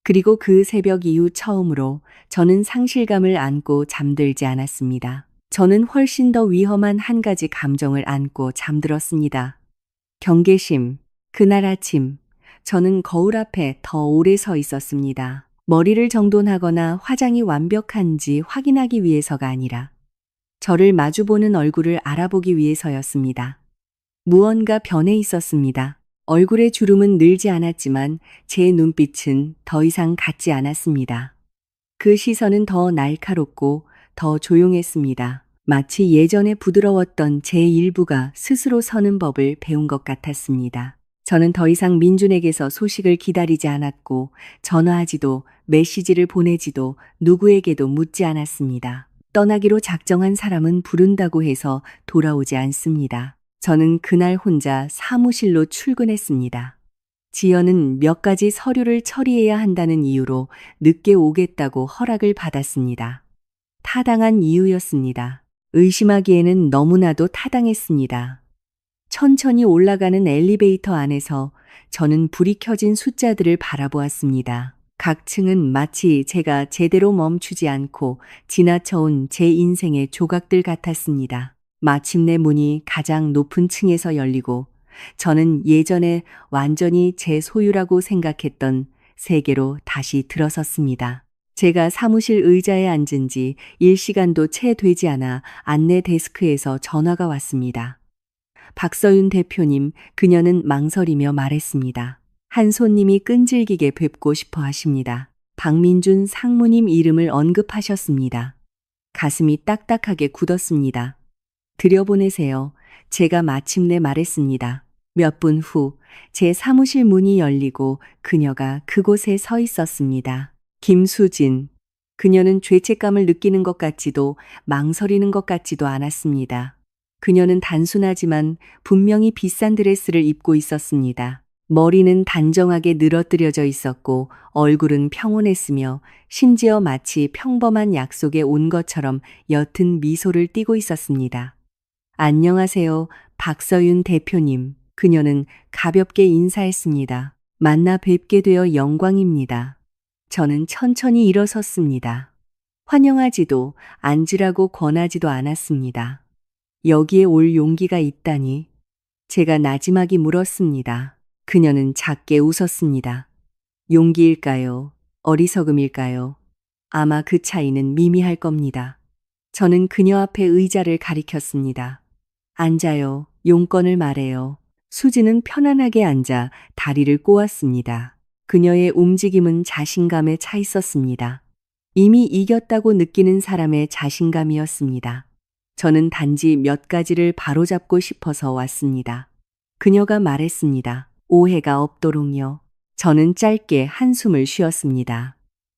그리고 그 새벽 이후 처음으로 저는 상실감을 안고 잠들지 않았습니다. 저는 훨씬 더 위험한 한 가지 감정을 안고 잠들었습니다. 경계심. 그날 아침, 저는 거울 앞에 더 오래 서 있었습니다. 머리를 정돈하거나 화장이 완벽한지 확인하기 위해서가 아니라 저를 마주보는 얼굴을 알아보기 위해서였습니다. 무언가 변해 있었습니다. 얼굴의 주름은 늘지 않았지만 제 눈빛은 더 이상 같지 않았습니다. 그 시선은 더 날카롭고 더 조용했습니다. 마치 예전에 부드러웠던 제 일부가 스스로 서는 법을 배운 것 같았습니다. 저는 더 이상 민준에게서 소식을 기다리지 않았고 전화하지도 메시지를 보내지도 누구에게도 묻지 않았습니다. 떠나기로 작정한 사람은 부른다고 해서 돌아오지 않습니다. 저는 그날 혼자 사무실로 출근했습니다. 지연은 몇 가지 서류를 처리해야 한다는 이유로 늦게 오겠다고 허락을 받았습니다. 타당한 이유였습니다. 의심하기에는 너무나도 타당했습니다. 천천히 올라가는 엘리베이터 안에서 저는 불이 켜진 숫자들을 바라보았습니다. 각 층은 마치 제가 제대로 멈추지 않고 지나쳐온 제 인생의 조각들 같았습니다. 마침내 문이 가장 높은 층에서 열리고 저는 예전에 완전히 제 소유라고 생각했던 세계로 다시 들어섰습니다. 제가 사무실 의자에 앉은 지 1시간도 채 되지 않아 안내 데스크에서 전화가 왔습니다. 박서윤 대표님, 그녀는 망설이며 말했습니다. 한 손님이 끈질기게 뵙고 싶어 하십니다. 박민준 상무님 이름을 언급하셨습니다. 가슴이 딱딱하게 굳었습니다. 들여보내세요. 제가 마침내 말했습니다. 몇 분 후 제 사무실 문이 열리고 그녀가 그곳에 서 있었습니다. 김수진. 그녀는 죄책감을 느끼는 것 같지도 망설이는 것 같지도 않았습니다. 그녀는 단순하지만 분명히 비싼 드레스를 입고 있었습니다. 머리는 단정하게 늘어뜨려져 있었고 얼굴은 평온했으며 심지어 마치 평범한 약속에 온 것처럼 옅은 미소를 띠고 있었습니다. 안녕하세요, 박서윤 대표님. 그녀는 가볍게 인사했습니다. 만나 뵙게 되어 영광입니다. 저는 천천히 일어섰습니다. 환영하지도 앉으라고 권하지도 않았습니다. 여기에 올 용기가 있다니. 제가 나지막이 물었습니다. 그녀는 작게 웃었습니다. 용기일까요? 어리석음일까요? 아마 그 차이는 미미할 겁니다. 저는 그녀 앞에 의자를 가리켰습니다. 앉아요. 용건을 말해요. 수지는 편안하게 앉아 다리를 꼬았습니다. 그녀의 움직임은 자신감에 차 있었습니다. 이미 이겼다고 느끼는 사람의 자신감이었습니다. 저는 단지 몇 가지를 바로잡고 싶어서 왔습니다. 그녀가 말했습니다. 오해가 없도록요. 저는 짧게 한숨을 쉬었습니다.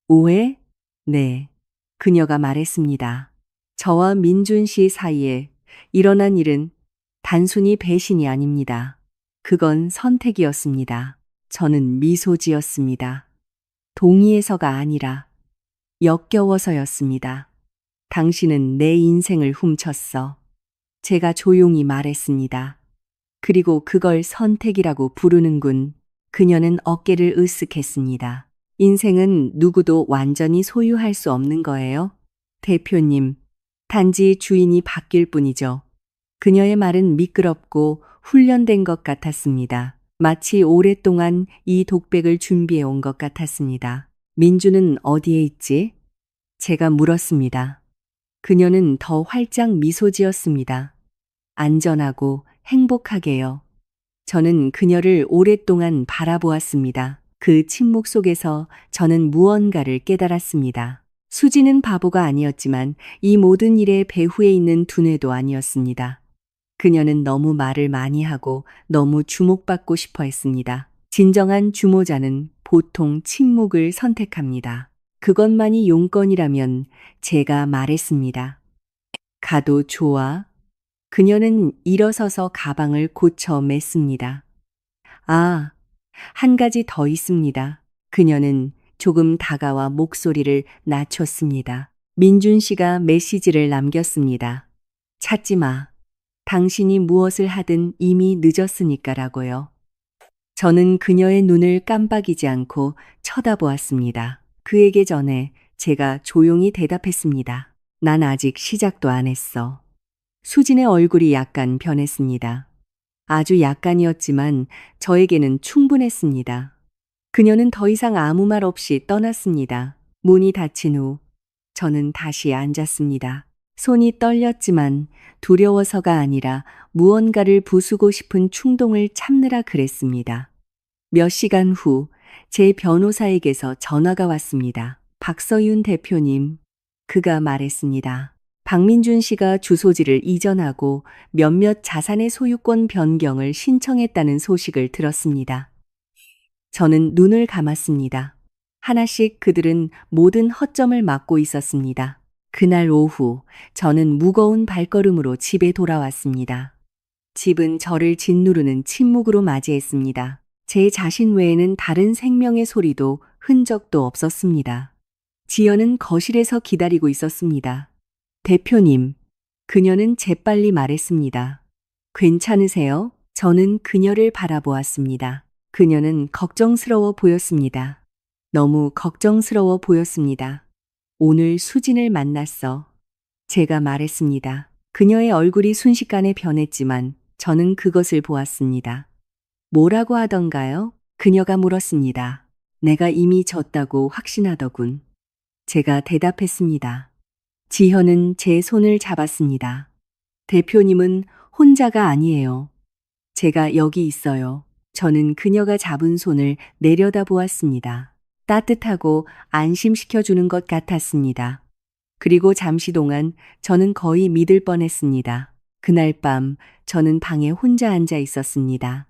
오해? 네. 그녀가 말했습니다. 저와 민준 씨 사이에 일어난 일은 단순히 배신이 아닙니다. 그건 선택이었습니다. 저는 미소 지었습니다. 동의해서가 아니라 역겨워서였습니다. 당신은 내 인생을 훔쳤어. 제가 조용히 말했습니다. 그리고 그걸 선택이라고 부르는군. 그녀는 어깨를 으쓱했습니다. 인생은 누구도 완전히 소유할 수 없는 거예요? 대표님, 단지 주인이 바뀔 뿐이죠. 그녀의 말은 미끄럽고 훈련된 것 같았습니다. 마치 오랫동안 이 독백을 준비해 온 것 같았습니다. 민주는 어디에 있지? 제가 물었습니다. 그녀는 더 활짝 미소 지었습니다. 안전하고 행복하게요. 저는 그녀를 오랫동안 바라보았습니다. 그 침묵 속에서 저는 무언가를 깨달았습니다. 수지는 바보가 아니었지만 이 모든 일의 배후에 있는 두뇌도 아니었습니다. 그녀는 너무 말을 많이 하고 너무 주목받고 싶어 했습니다. 진정한 주모자는 보통 침묵을 선택합니다. 그것만이 용건이라면 제가 말했습니다. 가도 좋아. 그녀는 일어서서 가방을 고쳐 맸습니다. 아, 한 가지 더 있습니다. 그녀는 조금 다가와 목소리를 낮췄습니다. 민준 씨가 메시지를 남겼습니다. 찾지 마. 당신이 무엇을 하든 이미 늦었으니까라고요. 저는 그녀의 눈을 깜빡이지 않고 쳐다보았습니다. 그에게 전에 제가 조용히 대답했습니다. 난 아직 시작도 안 했어. 수진의 얼굴이 약간 변했습니다. 아주 약간이었지만 저에게는 충분했습니다. 그녀는 더 이상 아무 말 없이 떠났습니다. 문이 닫힌 후 저는 다시 앉았습니다. 손이 떨렸지만 두려워서가 아니라 무언가를 부수고 싶은 충동을 참느라 그랬습니다. 몇 시간 후 제 변호사에게서 전화가 왔습니다. 박서윤 대표님, 그가 말했습니다. 박민준 씨가 주소지를 이전하고 몇몇 자산의 소유권 변경을 신청했다는 소식을 들었습니다. 저는 눈을 감았습니다. 하나씩 그들은 모든 허점을 막고 있었습니다. 그날 오후 저는 무거운 발걸음으로 집에 돌아왔습니다. 집은 저를 짓누르는 침묵으로 맞이했습니다. 제 자신 외에는 다른 생명의 소리도 흔적도 없었습니다. 지연은 거실에서 기다리고 있었습니다. 대표님, 그녀는 재빨리 말했습니다. 괜찮으세요? 저는 그녀를 바라보았습니다. 그녀는 걱정스러워 보였습니다. 너무 걱정스러워 보였습니다. 오늘 수진을 만났어. 제가 말했습니다. 그녀의 얼굴이 순식간에 변했지만 저는 그것을 보았습니다. 뭐라고 하던가요? 그녀가 물었습니다. 내가 이미 졌다고 확신하더군. 제가 대답했습니다. 지현은 제 손을 잡았습니다. 대표님은 혼자가 아니에요. 제가 여기 있어요. 저는 그녀가 잡은 손을 내려다 보았습니다. 따뜻하고 안심시켜주는 것 같았습니다. 그리고 잠시 동안 저는 거의 믿을 뻔했습니다. 그날 밤 저는 방에 혼자 앉아 있었습니다.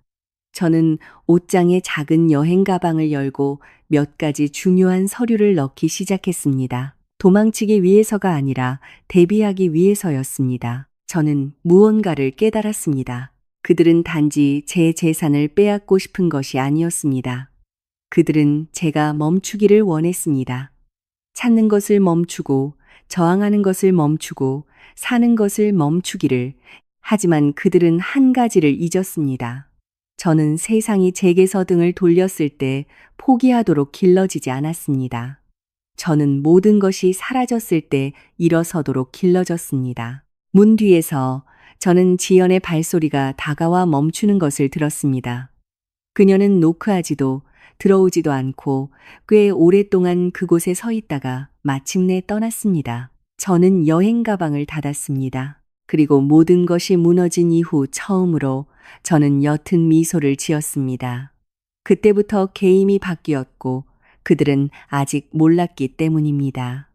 저는 옷장에 작은 여행 가방을 열고 몇 가지 중요한 서류를 넣기 시작했습니다. 도망치기 위해서가 아니라 대비하기 위해서였습니다. 저는 무언가를 깨달았습니다. 그들은 단지 제 재산을 빼앗고 싶은 것이 아니었습니다. 그들은 제가 멈추기를 원했습니다. 찾는 것을 멈추고, 저항하는 것을 멈추고, 사는 것을 멈추기를. 하지만 그들은 한 가지를 잊었습니다. 저는 세상이 제게서 등을 돌렸을 때 포기하도록 길러지지 않았습니다. 저는 모든 것이 사라졌을 때 일어서도록 길러졌습니다. 문 뒤에서 저는 지연의 발소리가 다가와 멈추는 것을 들었습니다. 그녀는 노크하지도 들어오지도 않고 꽤 오랫동안 그곳에 서 있다가 마침내 떠났습니다. 저는 여행 가방을 닫았습니다. 그리고 모든 것이 무너진 이후 처음으로 저는 옅은 미소를 지었습니다. 그때부터 게임이 바뀌었고 그들은 아직 몰랐기 때문입니다.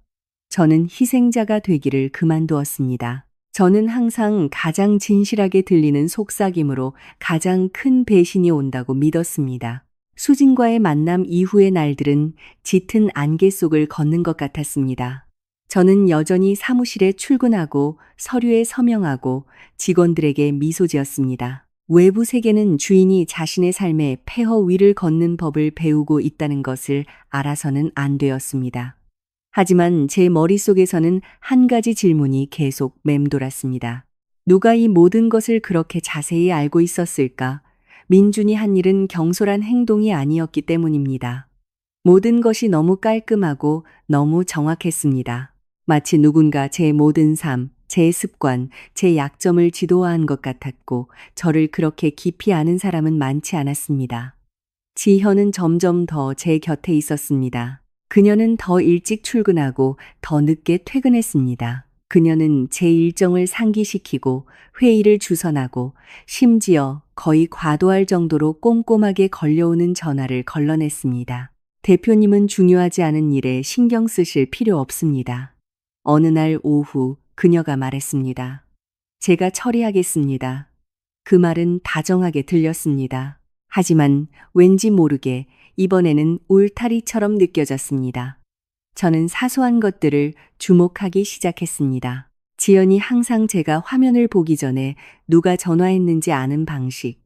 저는 희생자가 되기를 그만두었습니다. 저는 항상 가장 진실하게 들리는 속삭임으로 가장 큰 배신이 온다고 믿었습니다. 수진과의 만남 이후의 날들은 짙은 안개 속을 걷는 것 같았습니다. 저는 여전히 사무실에 출근하고 서류에 서명하고 직원들에게 미소 지었습니다. 외부 세계는 주인이 자신의 삶에 폐허 위를 걷는 법을 배우고 있다는 것을 알아서는 안 되었습니다. 하지만 제 머릿속에서는 한 가지 질문이 계속 맴돌았습니다. 누가 이 모든 것을 그렇게 자세히 알고 있었을까? 민준이 한 일은 경솔한 행동이 아니었기 때문입니다. 모든 것이 너무 깔끔하고 너무 정확했습니다. 마치 누군가 제 모든 삶, 제 습관, 제 약점을 지도화한 것 같았고 저를 그렇게 깊이 아는 사람은 많지 않았습니다. 지현은 점점 더 제 곁에 있었습니다. 그녀는 더 일찍 출근하고 더 늦게 퇴근했습니다. 그녀는 제 일정을 상기시키고 회의를 주선하고 심지어 거의 과도할 정도로 꼼꼼하게 걸려오는 전화를 걸러냈습니다. 대표님은 중요하지 않은 일에 신경 쓰실 필요 없습니다. 어느 날 오후 그녀가 말했습니다. 제가 처리하겠습니다. 그 말은 다정하게 들렸습니다. 하지만 왠지 모르게 이번에는 울타리처럼 느껴졌습니다. 저는 사소한 것들을 주목하기 시작했습니다. 지연이 항상 제가 화면을 보기 전에 누가 전화했는지 아는 방식,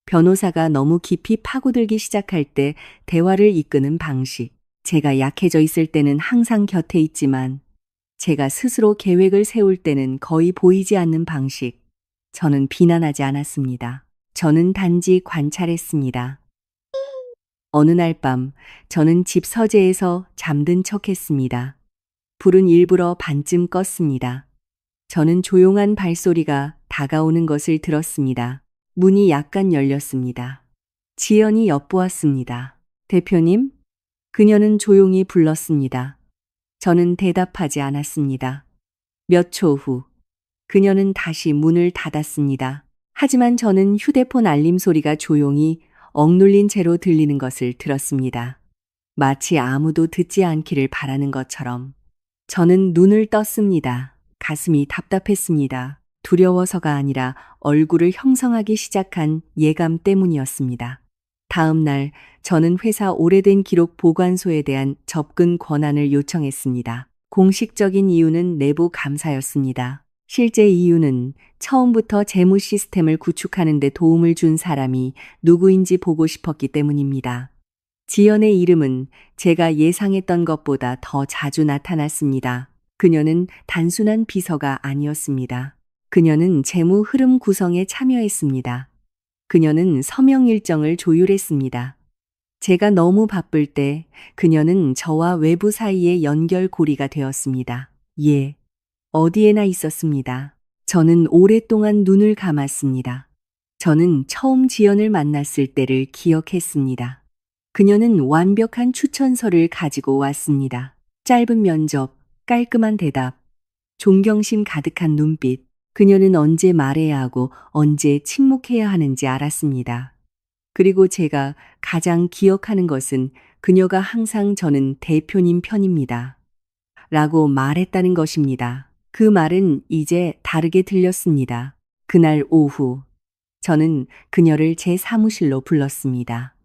변호사가 너무 깊이 파고들기 시작할 때 대화를 이끄는 방식, 제가 약해져 있을 때는 항상 곁에 있지만 제가 스스로 계획을 세울 때는 거의 보이지 않는 방식. 저는 비난하지 않았습니다. 저는 단지 관찰했습니다. 어느 날 밤 저는 집 서재에서 잠든 척했습니다. 불은 일부러 반쯤 껐습니다. 저는 조용한 발소리가 다가오는 것을 들었습니다. 문이 약간 열렸습니다. 지연이 엿보았습니다. 대표님? 그녀는 조용히 불렀습니다. 저는 대답하지 않았습니다. 몇 초 후, 그녀는 다시 문을 닫았습니다. 하지만 저는 휴대폰 알림 소리가 조용히 억눌린 채로 들리는 것을 들었습니다. 마치 아무도 듣지 않기를 바라는 것처럼. 저는 눈을 떴습니다. 가슴이 답답했습니다. 두려워서가 아니라 얼굴을 형성하기 시작한 예감 때문이었습니다. 다음 날 저는 회사 오래된 기록 보관소에 대한 접근 권한을 요청했습니다. 공식적인 이유는 내부 감사였습니다. 실제 이유는 처음부터 재무 시스템을 구축하는 데 도움을 준 사람이 누구인지 보고 싶었기 때문입니다. 지연의 이름은 제가 예상했던 것보다 더 자주 나타났습니다. 그녀는 단순한 비서가 아니었습니다. 그녀는 재무 흐름 구성에 참여했습니다. 그녀는 서명 일정을 조율했습니다. 제가 너무 바쁠 때 그녀는 저와 외부 사이의 연결고리가 되었습니다. 예, 어디에나 있었습니다. 저는 오랫동안 눈을 감았습니다. 저는 처음 지연을 만났을 때를 기억했습니다. 그녀는 완벽한 추천서를 가지고 왔습니다. 짧은 면접, 깔끔한 대답, 존경심 가득한 눈빛. 그녀는 언제 말해야 하고 언제 침묵해야 하는지 알았습니다. 그리고 제가 가장 기억하는 것은 그녀가 항상 저는 대표님 편입니다. 라고 말했다는 것입니다. 그 말은 이제 다르게 들렸습니다. 그날 오후, 저는 그녀를 제 사무실로 불렀습니다.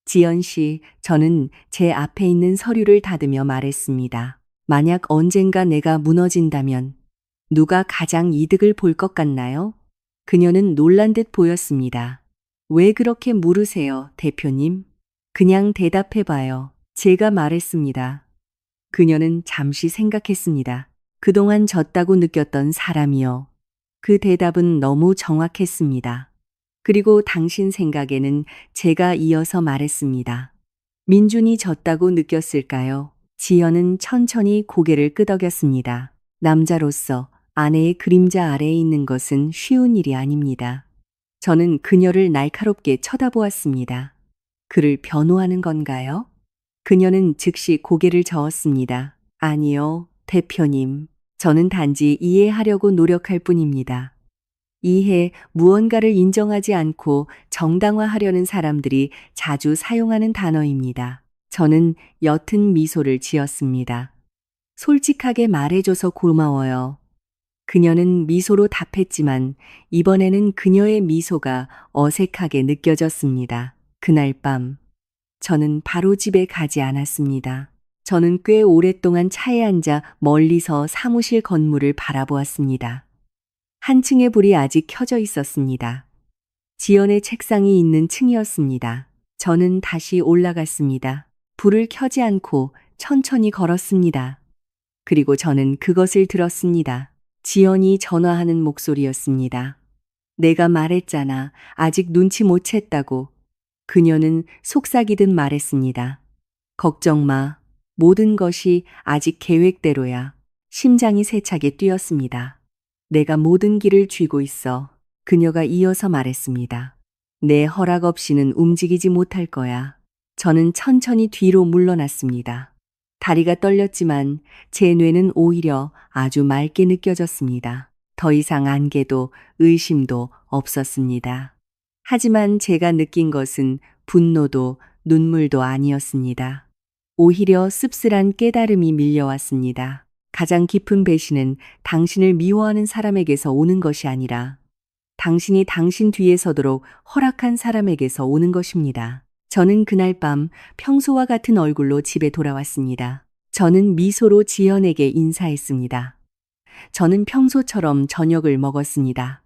지연 씨, 저는 제 앞에 있는 서류를 닫으며 말했습니다. 만약 언젠가 내가 무너진다면 누가 가장 이득을 볼 것 같나요? 그녀는 놀란 듯 보였습니다. 왜 그렇게 물으세요, 대표님? 그냥 대답해봐요. 제가 말했습니다. 그녀는 잠시 생각했습니다. 그동안 졌다고 느꼈던 사람이요. 그 대답은 너무 정확했습니다. 그리고 당신 생각에는 제가 이어서 말했습니다. 민준이 졌다고 느꼈을까요? 지연은 천천히 고개를 끄덕였습니다. 남자로서 아내의 그림자 아래에 있는 것은 쉬운 일이 아닙니다. 저는 그녀를 날카롭게 쳐다보았습니다. 그를 변호하는 건가요? 그녀는 즉시 고개를 저었습니다. 아니요, 대표님. 저는 단지 이해하려고 노력할 뿐입니다. 이해, 무언가를 인정하지 않고 정당화하려는 사람들이 자주 사용하는 단어입니다. 저는 옅은 미소를 지었습니다. 솔직하게 말해줘서 고마워요. 그녀는 미소로 답했지만 이번에는 그녀의 미소가 어색하게 느껴졌습니다. 그날 밤, 저는 바로 집에 가지 않았습니다. 저는 꽤 오랫동안 차에 앉아 멀리서 사무실 건물을 바라보았습니다. 한 층의 불이 아직 켜져 있었습니다. 지연의 책상이 있는 층이었습니다. 저는 다시 올라갔습니다. 불을 켜지 않고 천천히 걸었습니다. 그리고 저는 그것을 들었습니다. 지연이 전화하는 목소리였습니다. 내가 말했잖아. 아직 눈치 못 챘다고. 그녀는 속삭이듯 말했습니다. 걱정 마. 모든 것이 아직 계획대로야. 심장이 세차게 뛰었습니다. 내가 모든 길을 쥐고 있어. 그녀가 이어서 말했습니다. 내 허락 없이는 움직이지 못할 거야. 저는 천천히 뒤로 물러났습니다. 다리가 떨렸지만 제 뇌는 오히려 아주 맑게 느껴졌습니다. 더 이상 안개도 의심도 없었습니다. 하지만 제가 느낀 것은 분노도 눈물도 아니었습니다. 오히려 씁쓸한 깨달음이 밀려왔습니다. 가장 깊은 배신은 당신을 미워하는 사람에게서 오는 것이 아니라 당신이 당신 뒤에 서도록 허락한 사람에게서 오는 것입니다. 저는 그날 밤 평소와 같은 얼굴로 집에 돌아왔습니다. 저는 미소로 지연에게 인사했습니다. 저는 평소처럼 저녁을 먹었습니다.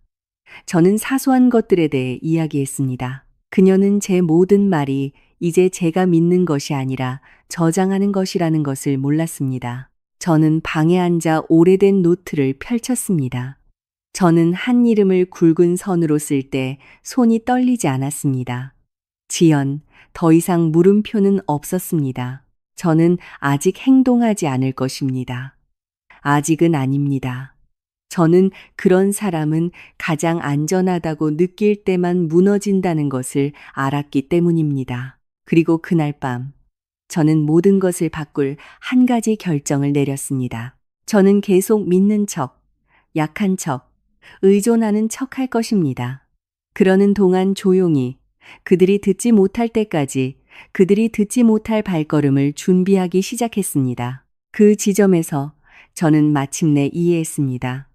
저는 사소한 것들에 대해 이야기했습니다. 그녀는 제 모든 말이 이제 제가 믿는 것이 아니라 저장하는 것이라는 것을 몰랐습니다. 저는 방에 앉아 오래된 노트를 펼쳤습니다. 저는 한 이름을 굵은 선으로 쓸 때 손이 떨리지 않았습니다. 지연, 더 이상 물음표는 없었습니다. 저는 아직 행동하지 않을 것입니다. 아직은 아닙니다. 저는 그런 사람은 가장 안전하다고 느낄 때만 무너진다는 것을 알았기 때문입니다. 그리고 그날 밤, 저는 모든 것을 바꿀 한 가지 결정을 내렸습니다. 저는 계속 믿는 척, 약한 척, 의존하는 척 할 것입니다. 그러는 동안 조용히 그들이 듣지 못할 때까지 그들이 듣지 못할 발걸음을 준비하기 시작했습니다. 그 지점에서 저는 마침내 이해했습니다.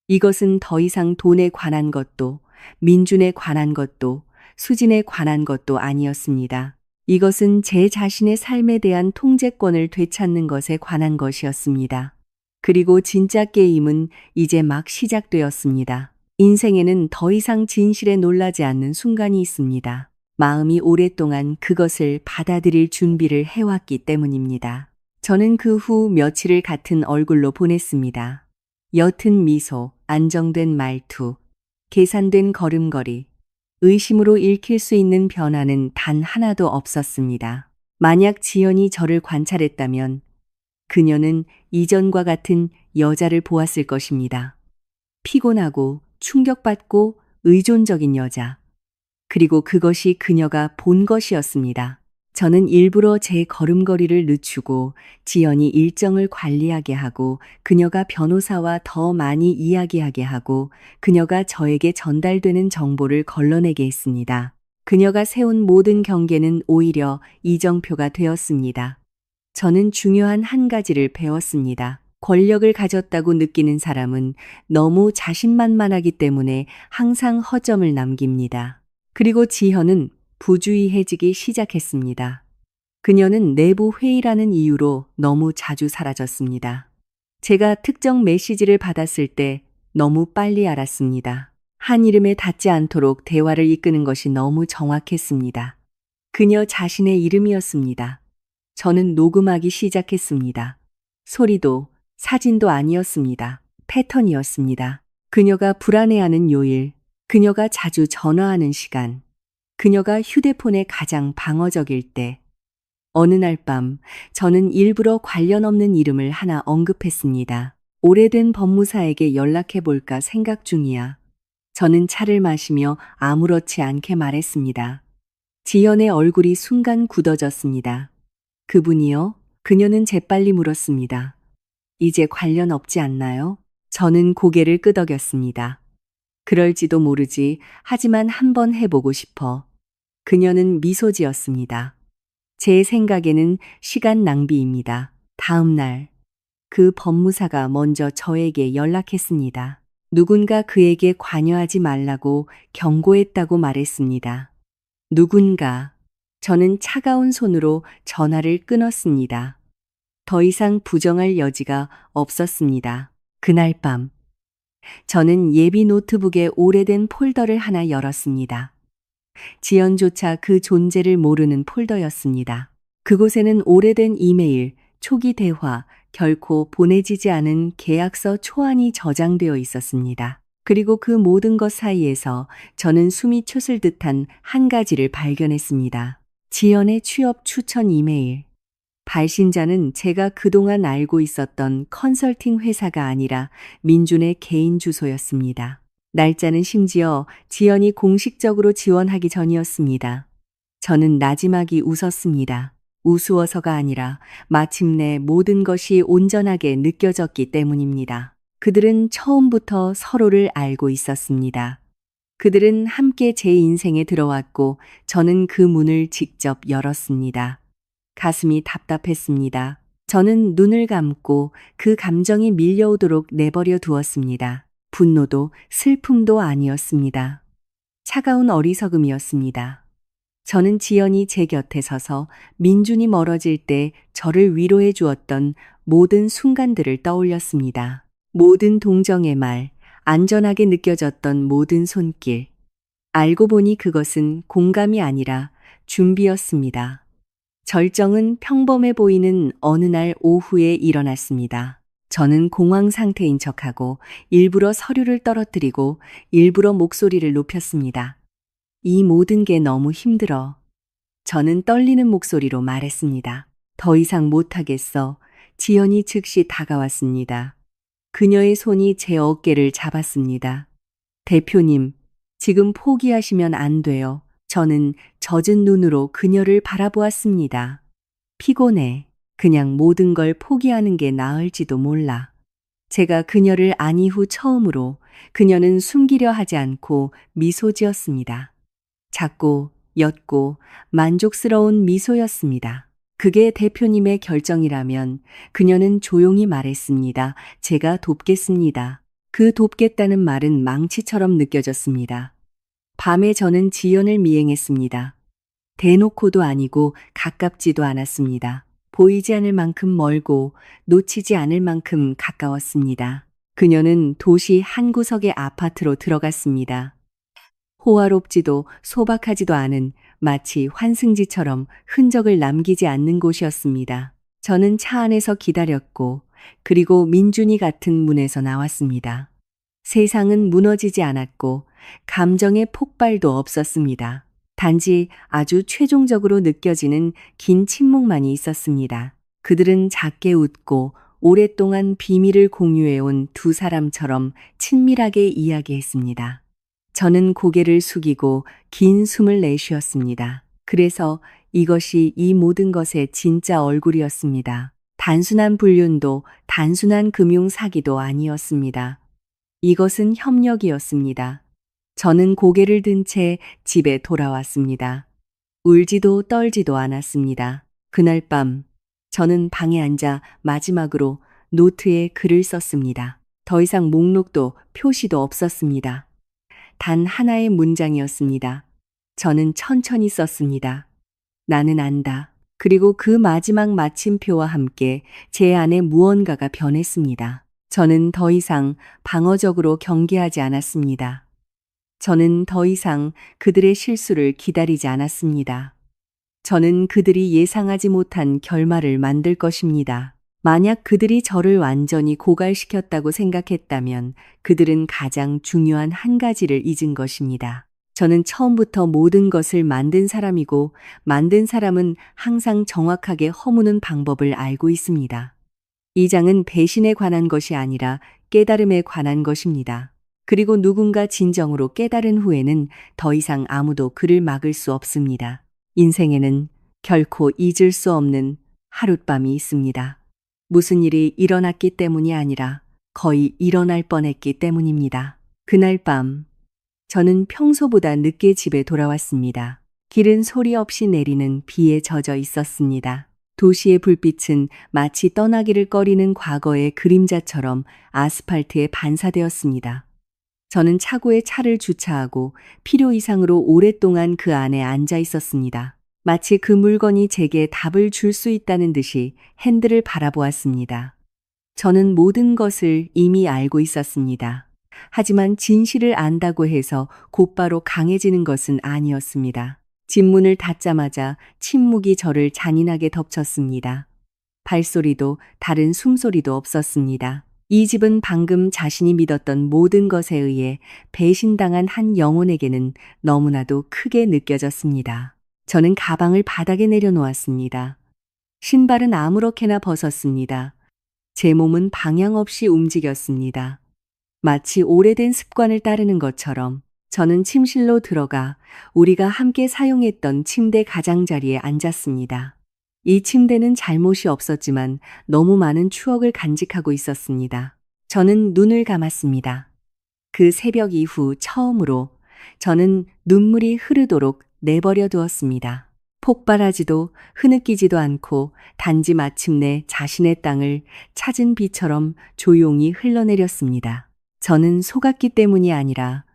이것은 더 이상 돈에 관한 것도, 민준에 관한 것도, 수진에 관한 것도 아니었습니다. 이것은 제 자신의 삶에 대한 통제권을 되찾는 것에 관한 것이었습니다. 그리고 진짜 게임은 이제 막 시작되었습니다. 인생에는 더 이상 진실에 놀라지 않는 순간이 있습니다. 마음이 오랫동안 그것을 받아들일 준비를 해왔기 때문입니다. 저는 그 후 며칠을 같은 얼굴로 보냈습니다. 옅은 미소, 안정된 말투, 계산된 걸음걸이, 의심으로 읽힐 수 있는 변화는 단 하나도 없었습니다. 만약 지연이 저를 관찰했다면 그녀는 이전과 같은 여자를 보았을 것입니다. 피곤하고 충격받고 의존적인 여자. 그리고 그것이 그녀가 본 것이었습니다. 저는 일부러 제 걸음걸이를 늦추고 지연이 일정을 관리하게 하고 그녀가 변호사와 더 많이 이야기하게 하고 그녀가 저에게 전달되는 정보를 걸러내게 했습니다. 그녀가 세운 모든 경계는 오히려 이정표가 되었습니다. 저는 중요한 한 가지를 배웠습니다. 권력을 가졌다고 느끼는 사람은 너무 자신만만하기 때문에 항상 허점을 남깁니다. 그리고 지현은 부주의해지기 시작했습니다. 그녀는 내부 회의라는 이유로 너무 자주 사라졌습니다. 제가 특정 메시지를 받았을 때 너무 빨리 알았습니다. 한 이름에 닿지 않도록 대화를 이끄는 것이 너무 정확했습니다. 그녀 자신의 이름이었습니다. 저는 녹음하기 시작했습니다. 소리도 사진도 아니었습니다. 패턴이었습니다. 그녀가 불안해하는 요일, 그녀가 자주 전화하는 시간, 그녀가 휴대폰에 가장 방어적일 때, 어느 날 밤 저는 일부러 관련 없는 이름을 하나 언급했습니다. 오래된 법무사에게 연락해 볼까 생각 중이야. 저는 차를 마시며 아무렇지 않게 말했습니다. 지연의 얼굴이 순간 굳어졌습니다. 그분이요? 그녀는 재빨리 물었습니다. 이제 관련 없지 않나요? 저는 고개를 끄덕였습니다. 그럴지도 모르지. 하지만 한번 해보고 싶어. 그녀는 미소 지었습니다. 제 생각에는 시간 낭비입니다. 다음 날, 그 법무사가 먼저 저에게 연락했습니다. 누군가 그에게 관여하지 말라고 경고했다고 말했습니다. 누군가. 저는 차가운 손으로 전화를 끊었습니다. 더 이상 부정할 여지가 없었습니다. 그날 밤, 저는 예비 노트북의 오래된 폴더를 하나 열었습니다. 지연조차 그 존재를 모르는 폴더였습니다. 그곳에는 오래된 이메일, 초기 대화, 결코 보내지지 않은 계약서 초안이 저장되어 있었습니다. 그리고 그 모든 것 사이에서 저는 숨이 솟을 듯한 한 가지를 발견했습니다. 지연의 취업 추천 이메일. 발신자는 제가 그동안 알고 있었던 컨설팅 회사가 아니라 민준의 개인 주소였습니다. 날짜는 심지어 지연이 공식적으로 지원하기 전이었습니다. 저는 나지막이 웃었습니다. 우스워서가 아니라 마침내 모든 것이 온전하게 느껴졌기 때문입니다. 그들은 처음부터 서로를 알고 있었습니다. 그들은 함께 제 인생에 들어왔고 저는 그 문을 직접 열었습니다. 가슴이 답답했습니다. 저는 눈을 감고 그 감정이 밀려오도록 내버려 두었습니다. 분노도 슬픔도 아니었습니다. 차가운 어리석음이었습니다. 저는 지연이 제 곁에 서서 민준이 멀어질 때 저를 위로해 주었던 모든 순간들을 떠올렸습니다. 모든 동정의 말, 안전하게 느껴졌던 모든 손길. 알고 보니 그것은 공감이 아니라 준비였습니다. 절정은 평범해 보이는 어느 날 오후에 일어났습니다. 저는 공황 상태인 척하고 일부러 서류를 떨어뜨리고 일부러 목소리를 높였습니다. 이 모든 게 너무 힘들어. 저는 떨리는 목소리로 말했습니다. 더 이상 못하겠어. 지연이 즉시 다가왔습니다. 그녀의 손이 제 어깨를 잡았습니다. 대표님, 지금 포기하시면 안 돼요. 저는 젖은 눈으로 그녀를 바라보았습니다. 피곤해. 그냥 모든 걸 포기하는 게 나을지도 몰라. 제가 그녀를 안 이후 처음으로 그녀는 숨기려 하지 않고 미소 지었습니다. 작고 옅고 만족스러운 미소였습니다. 그게 대표님의 결정이라면 그녀는 조용히 말했습니다. 제가 돕겠습니다. 그 돕겠다는 말은 망치처럼 느껴졌습니다. 밤에 저는 지연을 미행했습니다. 대놓고도 아니고 가깝지도 않았습니다. 보이지 않을 만큼 멀고 놓치지 않을 만큼 가까웠습니다. 그녀는 도시 한 구석의 아파트로 들어갔습니다. 호화롭지도 소박하지도 않은 마치 환승지처럼 흔적을 남기지 않는 곳이었습니다. 저는 차 안에서 기다렸고 그리고 민준이 같은 문에서 나왔습니다. 세상은 무너지지 않았고 감정의 폭발도 없었습니다. 단지 아주 최종적으로 느껴지는 긴 침묵만이 있었습니다. 그들은 작게 웃고 오랫동안 비밀을 공유해온 두 사람처럼 친밀하게 이야기했습니다. 저는 고개를 숙이고 긴 숨을 내쉬었습니다. 그래서 이것이 이 모든 것의 진짜 얼굴이었습니다. 단순한 불륜도 단순한 금융 사기도 아니었습니다. 이것은 협력이었습니다. 저는 고개를 든 채 집에 돌아왔습니다. 울지도 떨지도 않았습니다. 그날 밤 저는 방에 앉아 마지막으로 노트에 글을 썼습니다. 더 이상 목록도 표시도 없었습니다. 단 하나의 문장이었습니다. 저는 천천히 썼습니다. 나는 안다. 그리고 그 마지막 마침표와 함께 제 안에 무언가가 변했습니다. 저는 더 이상 방어적으로 경계하지 않았습니다. 저는 더 이상 그들의 실수를 기다리지 않았습니다. 저는 그들이 예상하지 못한 결말을 만들 것입니다. 만약 그들이 저를 완전히 고갈시켰다고 생각했다면 그들은 가장 중요한 한 가지를 잊은 것입니다. 저는 처음부터 모든 것을 만든 사람이고 만든 사람은 항상 정확하게 허무는 방법을 알고 있습니다. 이 장은 배신에 관한 것이 아니라 깨달음에 관한 것입니다. 그리고 누군가 진정으로 깨달은 후에는 더 이상 아무도 그를 막을 수 없습니다. 인생에는 결코 잊을 수 없는 하룻밤이 있습니다. 무슨 일이 일어났기 때문이 아니라 거의 일어날 뻔했기 때문입니다. 그날 밤, 저는 평소보다 늦게 집에 돌아왔습니다. 길은 소리 없이 내리는 비에 젖어 있었습니다. 도시의 불빛은 마치 떠나기를 꺼리는 과거의 그림자처럼 아스팔트에 반사되었습니다. 저는 차고에 차를 주차하고 필요 이상으로 오랫동안 그 안에 앉아 있었습니다. 마치 그 물건이 제게 답을 줄 수 있다는 듯이 핸들을 바라보았습니다. 저는 모든 것을 이미 알고 있었습니다. 하지만 진실을 안다고 해서 곧바로 강해지는 것은 아니었습니다. 집 문을 닫자마자 침묵이 저를 잔인하게 덮쳤습니다. 발소리도 다른 숨소리도 없었습니다. 이 집은 방금 자신이 믿었던 모든 것에 의해 배신당한 한 영혼에게는 너무나도 크게 느껴졌습니다. 저는 가방을 바닥에 내려놓았습니다. 신발은 아무렇게나 벗었습니다. 제 몸은 방향 없이 움직였습니다. 마치 오래된 습관을 따르는 것처럼 저는 침실로 들어가 우리가 함께 사용했던 침대 가장자리에 앉았습니다. 이 침대는 잘못이 없었지만 너무 많은 추억을 간직하고 있었습니다. 저는 눈을 감았습니다. 그 새벽 이후 처음으로 저는 눈물이 흐르도록 내버려 두었습니다. 폭발하지도 흐느끼지도 않고 단지 마침내 자신의 땅을 찾은 비처럼 조용히 흘러내렸습니다. 저는 속았기 때문이 아니라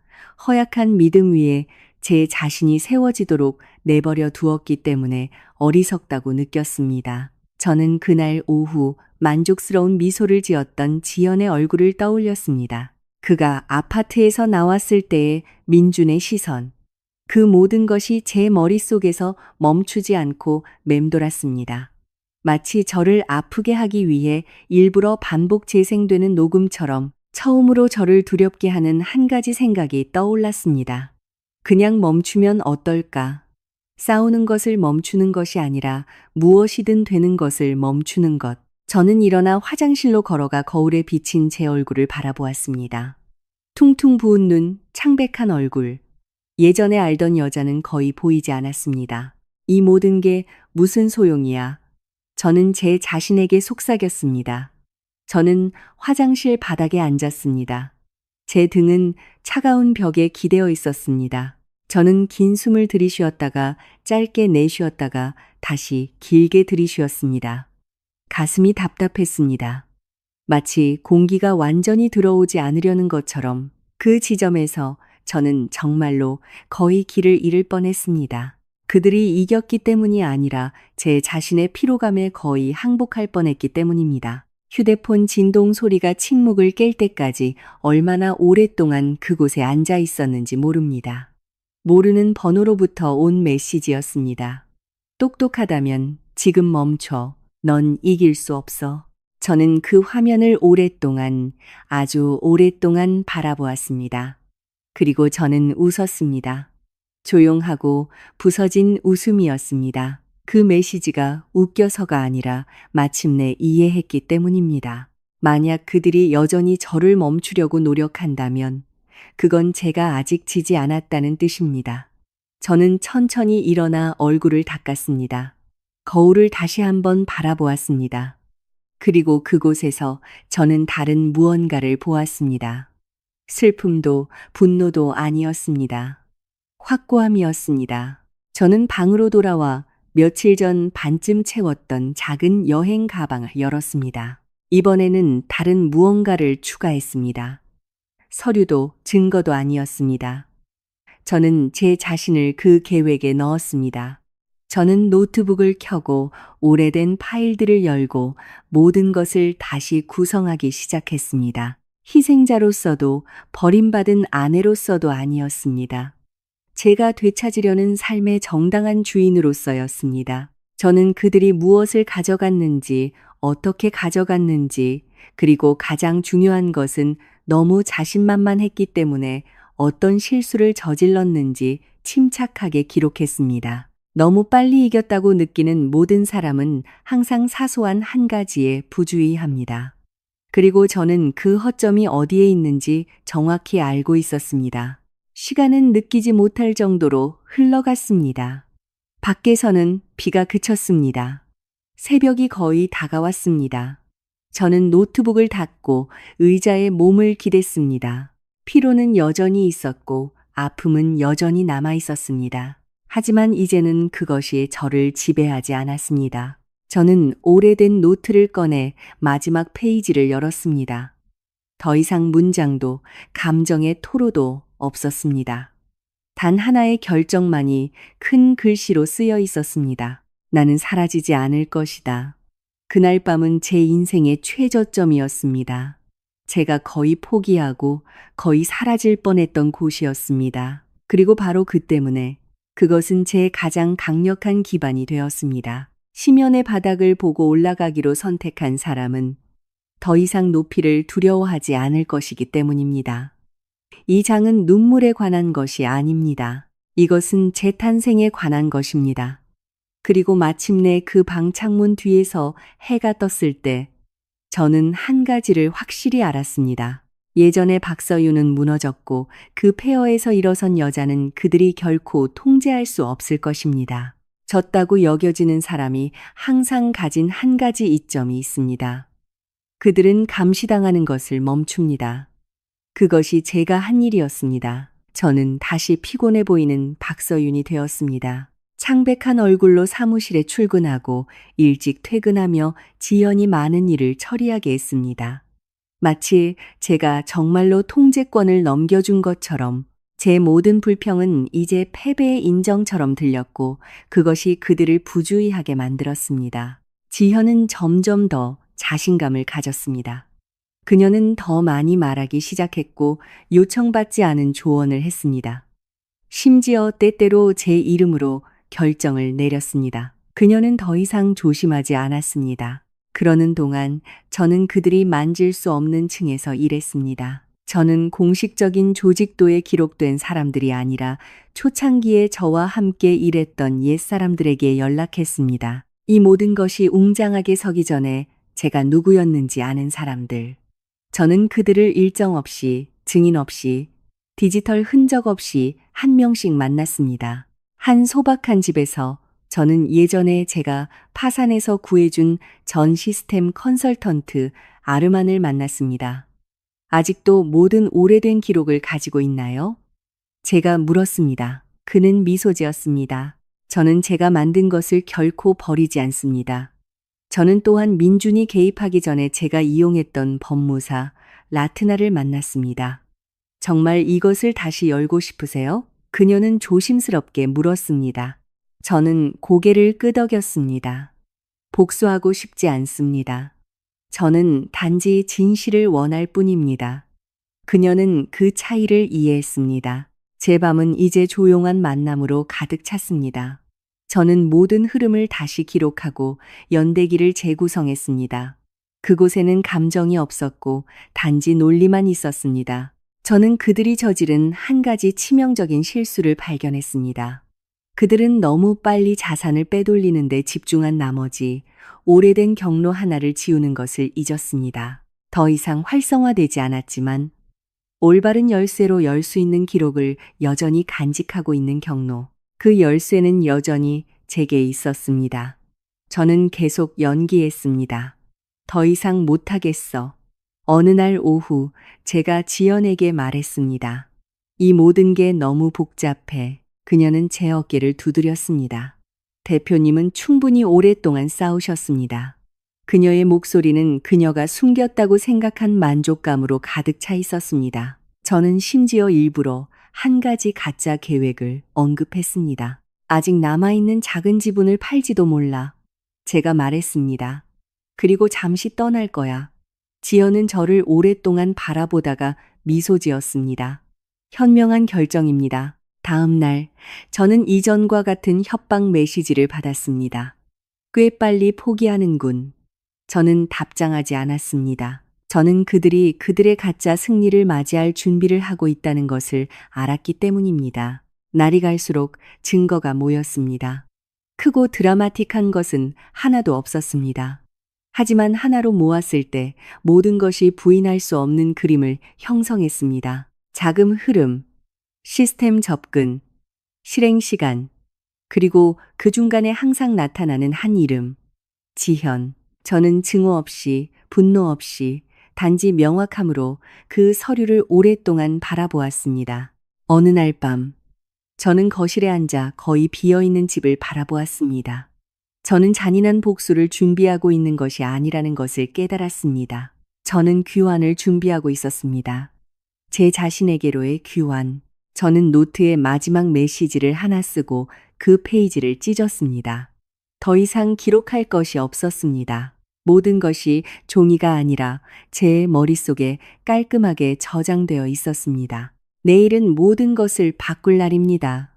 허약한 믿음 위에 제 자신이 세워지도록 내버려 두었기 때문에 어리석다고 느꼈습니다. 저는 그날 오후 만족스러운 미소를 지었던 지연의 얼굴을 떠올렸습니다. 그가 아파트에서 나왔을 때의 민준의 시선. 그 모든 것이 제 머릿속에서 멈추지 않고 맴돌았습니다. 마치 저를 아프게 하기 위해 일부러 반복 재생되는 녹음처럼 처음으로 저를 두렵게 하는 한 가지 생각이 떠올랐습니다. 그냥 멈추면 어떨까? 싸우는 것을 멈추는 것이 아니라 무엇이든 되는 것을 멈추는 것. 저는 일어나 화장실로 걸어가 거울에 비친 제 얼굴을 바라보았습니다. 퉁퉁 부은 눈, 창백한 얼굴. 예전에 알던 여자는 거의 보이지 않았습니다. 이 모든 게 무슨 소용이야? 저는 제 자신에게 속삭였습니다. 저는 화장실 바닥에 앉았습니다. 제 등은 차가운 벽에 기대어 있었습니다. 저는 긴 숨을 들이쉬었다가 짧게 내쉬었다가 다시 길게 들이쉬었습니다. 가슴이 답답했습니다. 마치 공기가 완전히 들어오지 않으려는 것처럼 그 지점에서 저는 정말로 거의 길을 잃을 뻔했습니다. 그들이 이겼기 때문이 아니라 제 자신의 피로감에 거의 항복할 뻔했기 때문입니다. 휴대폰 진동 소리가 침묵을 깰 때까지 얼마나 오랫동안 그곳에 앉아 있었는지 모릅니다. 모르는 번호로부터 온 메시지였습니다. 똑똑하다면 지금 멈춰. 넌 이길 수 없어. 저는 그 화면을 오랫동안, 아주 오랫동안 바라보았습니다. 그리고 저는 웃었습니다. 조용하고 부서진 웃음이었습니다. 그 메시지가 웃겨서가 아니라 마침내 이해했기 때문입니다. 만약 그들이 여전히 저를 멈추려고 노력한다면 그건 제가 아직 지지 않았다는 뜻입니다. 저는 천천히 일어나 얼굴을 닦았습니다. 거울을 다시 한번 바라보았습니다. 그리고 그곳에서 저는 다른 무언가를 보았습니다. 슬픔도 분노도 아니었습니다. 확고함이었습니다. 저는 방으로 돌아와 며칠 전 반쯤 채웠던 작은 여행 가방을 열었습니다. 이번에는 다른 무언가를 추가했습니다. 서류도 증거도 아니었습니다. 저는 제 자신을 그 계획에 넣었습니다. 저는 노트북을 켜고 오래된 파일들을 열고 모든 것을 다시 구성하기 시작했습니다. 희생자로서도 버림받은 아내로서도 아니었습니다. 제가 되찾으려는 삶의 정당한 주인으로서였습니다. 저는 그들이 무엇을 가져갔는지, 어떻게 가져갔는지, 그리고 가장 중요한 것은 너무 자신만만했기 때문에 어떤 실수를 저질렀는지 침착하게 기록했습니다. 너무 빨리 이겼다고 느끼는 모든 사람은 항상 사소한 한 가지에 부주의합니다. 그리고 저는 그 허점이 어디에 있는지 정확히 알고 있었습니다. 시간은 느끼지 못할 정도로 흘러갔습니다. 밖에서는 비가 그쳤습니다. 새벽이 거의 다가왔습니다. 저는 노트북을 닫고 의자에 몸을 기댔습니다. 피로는 여전히 있었고 아픔은 여전히 남아 있었습니다. 하지만 이제는 그것이 저를 지배하지 않았습니다. 저는 오래된 노트를 꺼내 마지막 페이지를 열었습니다. 더 이상 문장도 감정의 토로도 없었습니다. 단 하나의 결정만이 큰 글씨로 쓰여 있었습니다. 나는 사라지지 않을 것이다. 그날 밤은 제 인생의 최저점이었습니다. 제가 거의 포기하고 거의 사라질 뻔했던 곳이었습니다. 그리고 바로 그 때문에 그것은 제 가장 강력한 기반이 되었습니다. 심연의 바닥을 보고 올라가기로 선택한 사람은 더 이상 높이를 두려워하지 않을 것이기 때문입니다. 이 장은 눈물에 관한 것이 아닙니다. 이것은 재탄생에 관한 것입니다. 그리고 마침내 그 방창문 뒤에서 해가 떴을 때 저는 한 가지를 확실히 알았습니다. 예전에 박서윤은 무너졌고 그 폐허에서 일어선 여자는 그들이 결코 통제할 수 없을 것입니다. 졌다고 여겨지는 사람이 항상 가진 한 가지 이점이 있습니다. 그들은 감시당하는 것을 멈춥니다. 그것이 제가 한 일이었습니다. 저는 다시 피곤해 보이는 박서윤이 되었습니다. 창백한 얼굴로 사무실에 출근하고 일찍 퇴근하며 지연이 많은 일을 처리하게 했습니다. 마치 제가 정말로 통제권을 넘겨준 것처럼 제 모든 불평은 이제 패배의 인정처럼 들렸고 그것이 그들을 부주의하게 만들었습니다. 지현은 점점 더 자신감을 가졌습니다. 그녀는 더 많이 말하기 시작했고 요청받지 않은 조언을 했습니다. 심지어 때때로 제 이름으로 결정을 내렸습니다. 그녀는 더 이상 조심하지 않았습니다. 그러는 동안 저는 그들이 만질 수 없는 층에서 일했습니다. 저는 공식적인 조직도에 기록된 사람들이 아니라 초창기에 저와 함께 일했던 옛사람들에게 연락했습니다. 이 모든 것이 웅장하게 서기 전에 제가 누구였는지 아는 사람들. 저는 그들을 일정 없이, 증인 없이, 디지털 흔적 없이 한 명씩 만났습니다. 한 소박한 집에서 저는 예전에 제가 파산에서 구해준 전 시스템 컨설턴트 아르만을 만났습니다. 아직도 모든 오래된 기록을 가지고 있나요? 제가 물었습니다. 그는 미소 지었습니다. 저는 제가 만든 것을 결코 버리지 않습니다. 저는 또한 민준이 개입하기 전에 제가 이용했던 법무사 라트나를 만났습니다. 정말 이것을 다시 열고 싶으세요? 그녀는 조심스럽게 물었습니다. 저는 고개를 끄덕였습니다. 복수하고 싶지 않습니다. 저는 단지 진실을 원할 뿐입니다. 그녀는 그 차이를 이해했습니다. 제 밤은 이제 조용한 만남으로 가득 찼습니다. 저는 모든 흐름을 다시 기록하고 연대기를 재구성했습니다. 그곳에는 감정이 없었고 단지 논리만 있었습니다. 저는 그들이 저지른 한 가지 치명적인 실수를 발견했습니다. 그들은 너무 빨리 자산을 빼돌리는 데 집중한 나머지 오래된 경로 하나를 지우는 것을 잊었습니다. 더 이상 활성화되지 않았지만 올바른 열쇠로 열 수 있는 기록을 여전히 간직하고 있는 경로. 그 열쇠는 여전히 제게 있었습니다. 저는 계속 연기했습니다. 더 이상 못하겠어. 어느 날 오후 제가 지연에게 말했습니다. 이 모든 게 너무 복잡해. 그녀는 제 어깨를 두드렸습니다. 대표님은 충분히 오랫동안 싸우셨습니다. 그녀의 목소리는 그녀가 숨겼다고 생각한 만족감으로 가득 차 있었습니다. 저는 심지어 일부러 한 가지 가짜 계획을 언급했습니다. 아직 남아있는 작은 지분을 팔지도 몰라. 제가 말했습니다. 그리고 잠시 떠날 거야. 지연은 저를 오랫동안 바라보다가 미소 지었습니다. 현명한 결정입니다. 다음 날, 저는 이전과 같은 협박 메시지를 받았습니다. 꽤 빨리 포기하는군. 저는 답장하지 않았습니다. 저는 그들이 그들의 가짜 승리를 맞이할 준비를 하고 있다는 것을 알았기 때문입니다. 날이 갈수록 증거가 모였습니다. 크고 드라마틱한 것은 하나도 없었습니다. 하지만 하나로 모았을 때 모든 것이 부인할 수 없는 그림을 형성했습니다. 자금 흐름, 시스템 접근, 실행 시간, 그리고 그 중간에 항상 나타나는 한 이름, 지현. 저는 증오 없이, 분노 없이, 단지 명확함으로 그 서류를 오랫동안 바라보았습니다. 어느 날 밤, 저는 거실에 앉아 거의 비어있는 집을 바라보았습니다. 저는 잔인한 복수를 준비하고 있는 것이 아니라는 것을 깨달았습니다. 저는 귀환을 준비하고 있었습니다. 제 자신에게로의 귀환. 저는 노트에 마지막 메시지를 하나 쓰고 그 페이지를 찢었습니다. 더 이상 기록할 것이 없었습니다. 모든 것이 종이가 아니라 제 머릿속에 깔끔하게 저장되어 있었습니다. 내일은 모든 것을 바꿀 날입니다.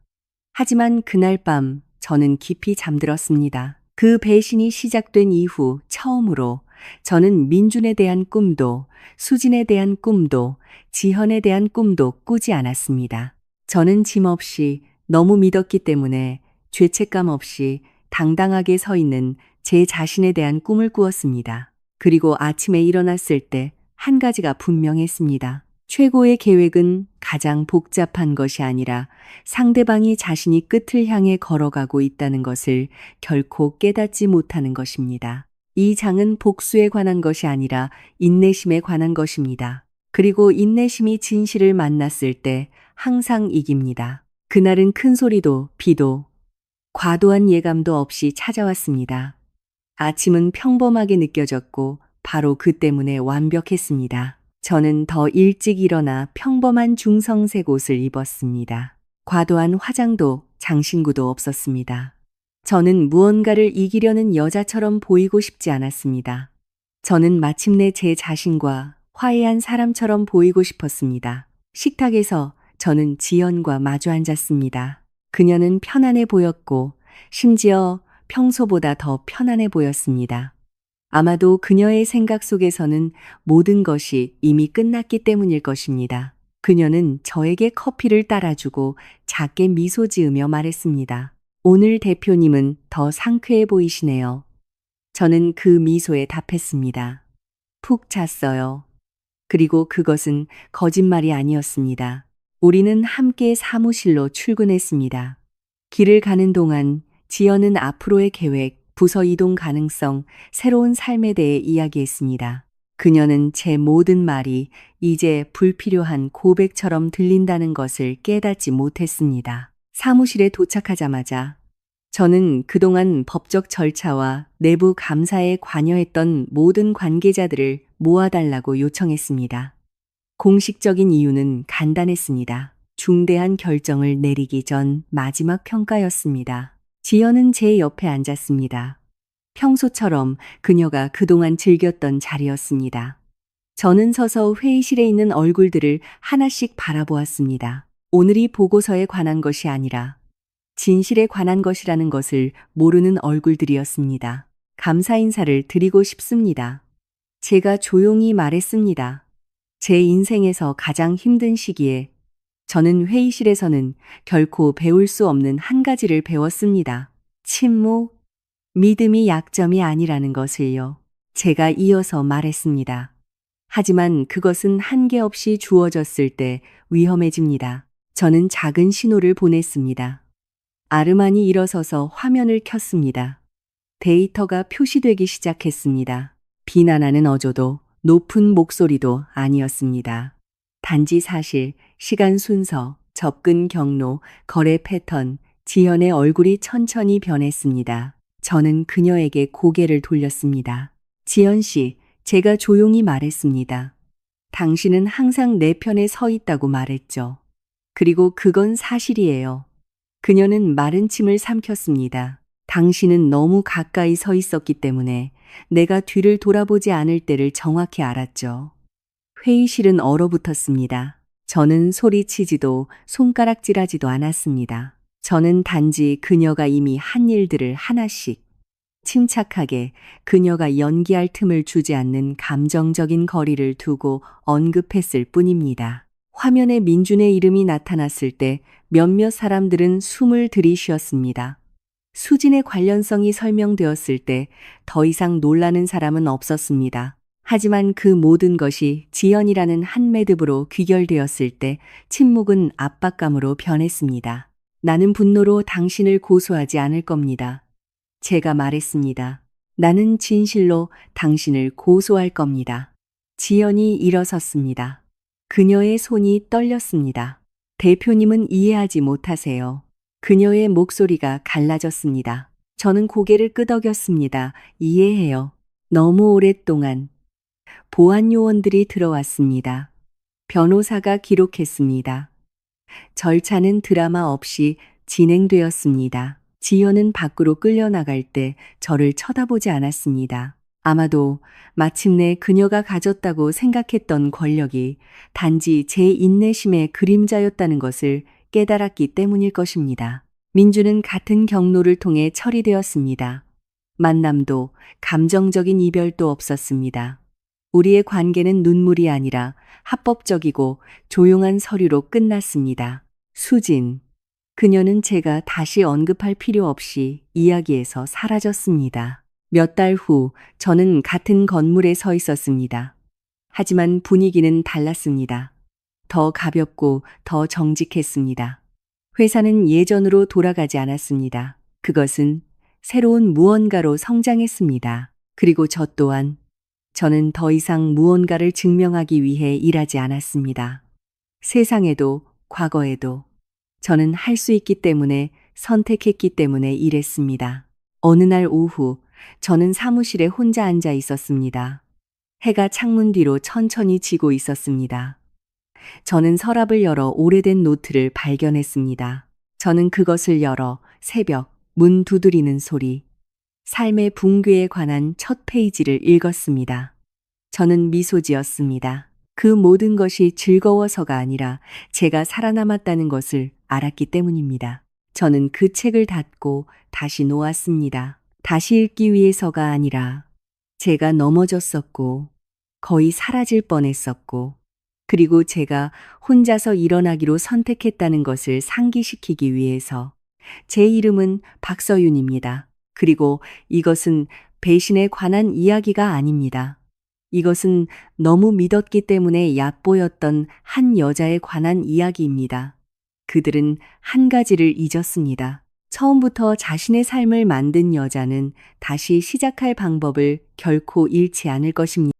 하지만 그날 밤 저는 깊이 잠들었습니다. 그 배신이 시작된 이후 처음으로 저는 민준에 대한 꿈도, 수진에 대한 꿈도, 지현에 대한 꿈도 꾸지 않았습니다. 저는 짐 없이 너무 믿었기 때문에 죄책감 없이 당당하게 서 있는 제 자신에 대한 꿈을 꾸었습니다. 그리고 아침에 일어났을 때 한 가지가 분명했습니다. 최고의 계획은 가장 복잡한 것이 아니라 상대방이 자신이 끝을 향해 걸어가고 있다는 것을 결코 깨닫지 못하는 것입니다. 이 장은 복수에 관한 것이 아니라 인내심에 관한 것입니다. 그리고 인내심이 진실을 만났을 때 항상 이깁니다. 그날은 큰 소리도 비도 과도한 예감도 없이 찾아왔습니다. 아침은 평범하게 느껴졌고 바로 그 때문에 완벽했습니다. 저는 더 일찍 일어나 평범한 중성색 옷을 입었습니다. 과도한 화장도 장신구도 없었습니다. 저는 무언가를 이기려는 여자처럼 보이고 싶지 않았습니다. 저는 마침내 제 자신과 화해한 사람처럼 보이고 싶었습니다. 식탁에서 저는 지연과 마주 앉았습니다. 그녀는 편안해 보였고 심지어 평소보다 더 편안해 보였습니다. 아마도 그녀의 생각 속에서는 모든 것이 이미 끝났기 때문일 것입니다. 그녀는 저에게 커피를 따라주고 작게 미소 지으며 말했습니다. 오늘 대표님은 더 상쾌해 보이시네요. 저는 그 미소에 답했습니다. 푹 잤어요. 그리고 그것은 거짓말이 아니었습니다. 우리는 함께 사무실로 출근했습니다. 길을 가는 동안 지연은 앞으로의 계획, 부서 이동 가능성, 새로운 삶에 대해 이야기했습니다. 그녀는 제 모든 말이 이제 불필요한 고백처럼 들린다는 것을 깨닫지 못했습니다. 사무실에 도착하자마자 저는 그동안 법적 절차와 내부 감사에 관여했던 모든 관계자들을 모아달라고 요청했습니다. 공식적인 이유는 간단했습니다. 중대한 결정을 내리기 전 마지막 평가였습니다. 지연은 제 옆에 앉았습니다. 평소처럼 그녀가 그동안 즐겼던 자리였습니다. 저는 서서 회의실에 있는 얼굴들을 하나씩 바라보았습니다. 오늘이 보고서에 관한 것이 아니라 진실에 관한 것이라는 것을 모르는 얼굴들이었습니다. 감사 인사를 드리고 싶습니다. 제가 조용히 말했습니다. 제 인생에서 가장 힘든 시기에 저는 회의실에서는 결코 배울 수 없는 한 가지를 배웠습니다. 침묵, 믿음이 약점이 아니라는 것을요. 제가 이어서 말했습니다. 하지만 그것은 한계 없이 주어졌을 때 위험해집니다. 저는 작은 신호를 보냈습니다. 아르만이 일어서서 화면을 켰습니다. 데이터가 표시되기 시작했습니다. 비난하는 어조도 높은 목소리도 아니었습니다. 단지 사실, 시간 순서, 접근 경로, 거래 패턴, 지연의 얼굴이 천천히 변했습니다. 저는 그녀에게 고개를 돌렸습니다. 지연 씨, 제가 조용히 말했습니다. 당신은 항상 내 편에 서 있다고 말했죠. 그리고 그건 사실이에요. 그녀는 마른 침을 삼켰습니다. 당신은 너무 가까이 서 있었기 때문에 내가 뒤를 돌아보지 않을 때를 정확히 알았죠. 회의실은 얼어붙었습니다. 저는 소리치지도 손가락질하지도 않았습니다. 저는 단지 그녀가 이미 한 일들을 하나씩 침착하게 그녀가 연기할 틈을 주지 않는 감정적인 거리를 두고 언급했을 뿐입니다. 화면에 민준의 이름이 나타났을 때 몇몇 사람들은 숨을 들이쉬었습니다. 수진의 관련성이 설명되었을 때 더 이상 놀라는 사람은 없었습니다. 하지만 그 모든 것이 지연이라는 한 매듭으로 귀결되었을 때 침묵은 압박감으로 변했습니다. 나는 분노로 당신을 고소하지 않을 겁니다. 제가 말했습니다. 나는 진실로 당신을 고소할 겁니다. 지연이 일어섰습니다. 그녀의 손이 떨렸습니다. 대표님은 이해하지 못하세요. 그녀의 목소리가 갈라졌습니다. 저는 고개를 끄덕였습니다. 이해해요. 너무 오랫동안. 보안 요원들이 들어왔습니다. 변호사가 기록했습니다. 절차는 드라마 없이 진행되었습니다. 지연은 밖으로 끌려나갈 때 저를 쳐다보지 않았습니다. 아마도 마침내 그녀가 가졌다고 생각했던 권력이 단지 제 인내심의 그림자였다는 것을 깨달았기 때문일 것입니다. 민주는 같은 경로를 통해 처리되었습니다. 만남도 감정적인 이별도 없었습니다. 우리의 관계는 눈물이 아니라 합법적이고 조용한 서류로 끝났습니다. 수진. 그녀는 제가 다시 언급할 필요 없이 이야기에서 사라졌습니다. 몇 달 후 저는 같은 건물에 서 있었습니다. 하지만 분위기는 달랐습니다. 더 가볍고 더 정직했습니다. 회사는 예전으로 돌아가지 않았습니다. 그것은 새로운 무언가로 성장했습니다. 그리고 저 또한 저는 더 이상 무언가를 증명하기 위해 일하지 않았습니다. 세상에도 과거에도 저는 할 수 있기 때문에 선택했기 때문에 일했습니다. 어느 날 오후 저는 사무실에 혼자 앉아 있었습니다. 해가 창문 뒤로 천천히 지고 있었습니다. 저는 서랍을 열어 오래된 노트를 발견했습니다. 저는 그것을 열어 새벽 문 두드리는 소리, 삶의 붕괴에 관한 첫 페이지를 읽었습니다. 저는 미소 지었습니다. 그 모든 것이 즐거워서가 아니라 제가 살아남았다는 것을 알았기 때문입니다. 저는 그 책을 닫고 다시 놓았습니다. 다시 읽기 위해서가 아니라 제가 넘어졌었고 거의 사라질 뻔했었고 그리고 제가 혼자서 일어나기로 선택했다는 것을 상기시키기 위해서. 제 이름은 박서윤입니다. 그리고 이것은 배신에 관한 이야기가 아닙니다. 이것은 너무 믿었기 때문에 얕보였던 한 여자에 관한 이야기입니다. 그들은 한 가지를 잊었습니다. 처음부터 자신의 삶을 만든 여자는 다시 시작할 방법을 결코 잃지 않을 것입니다.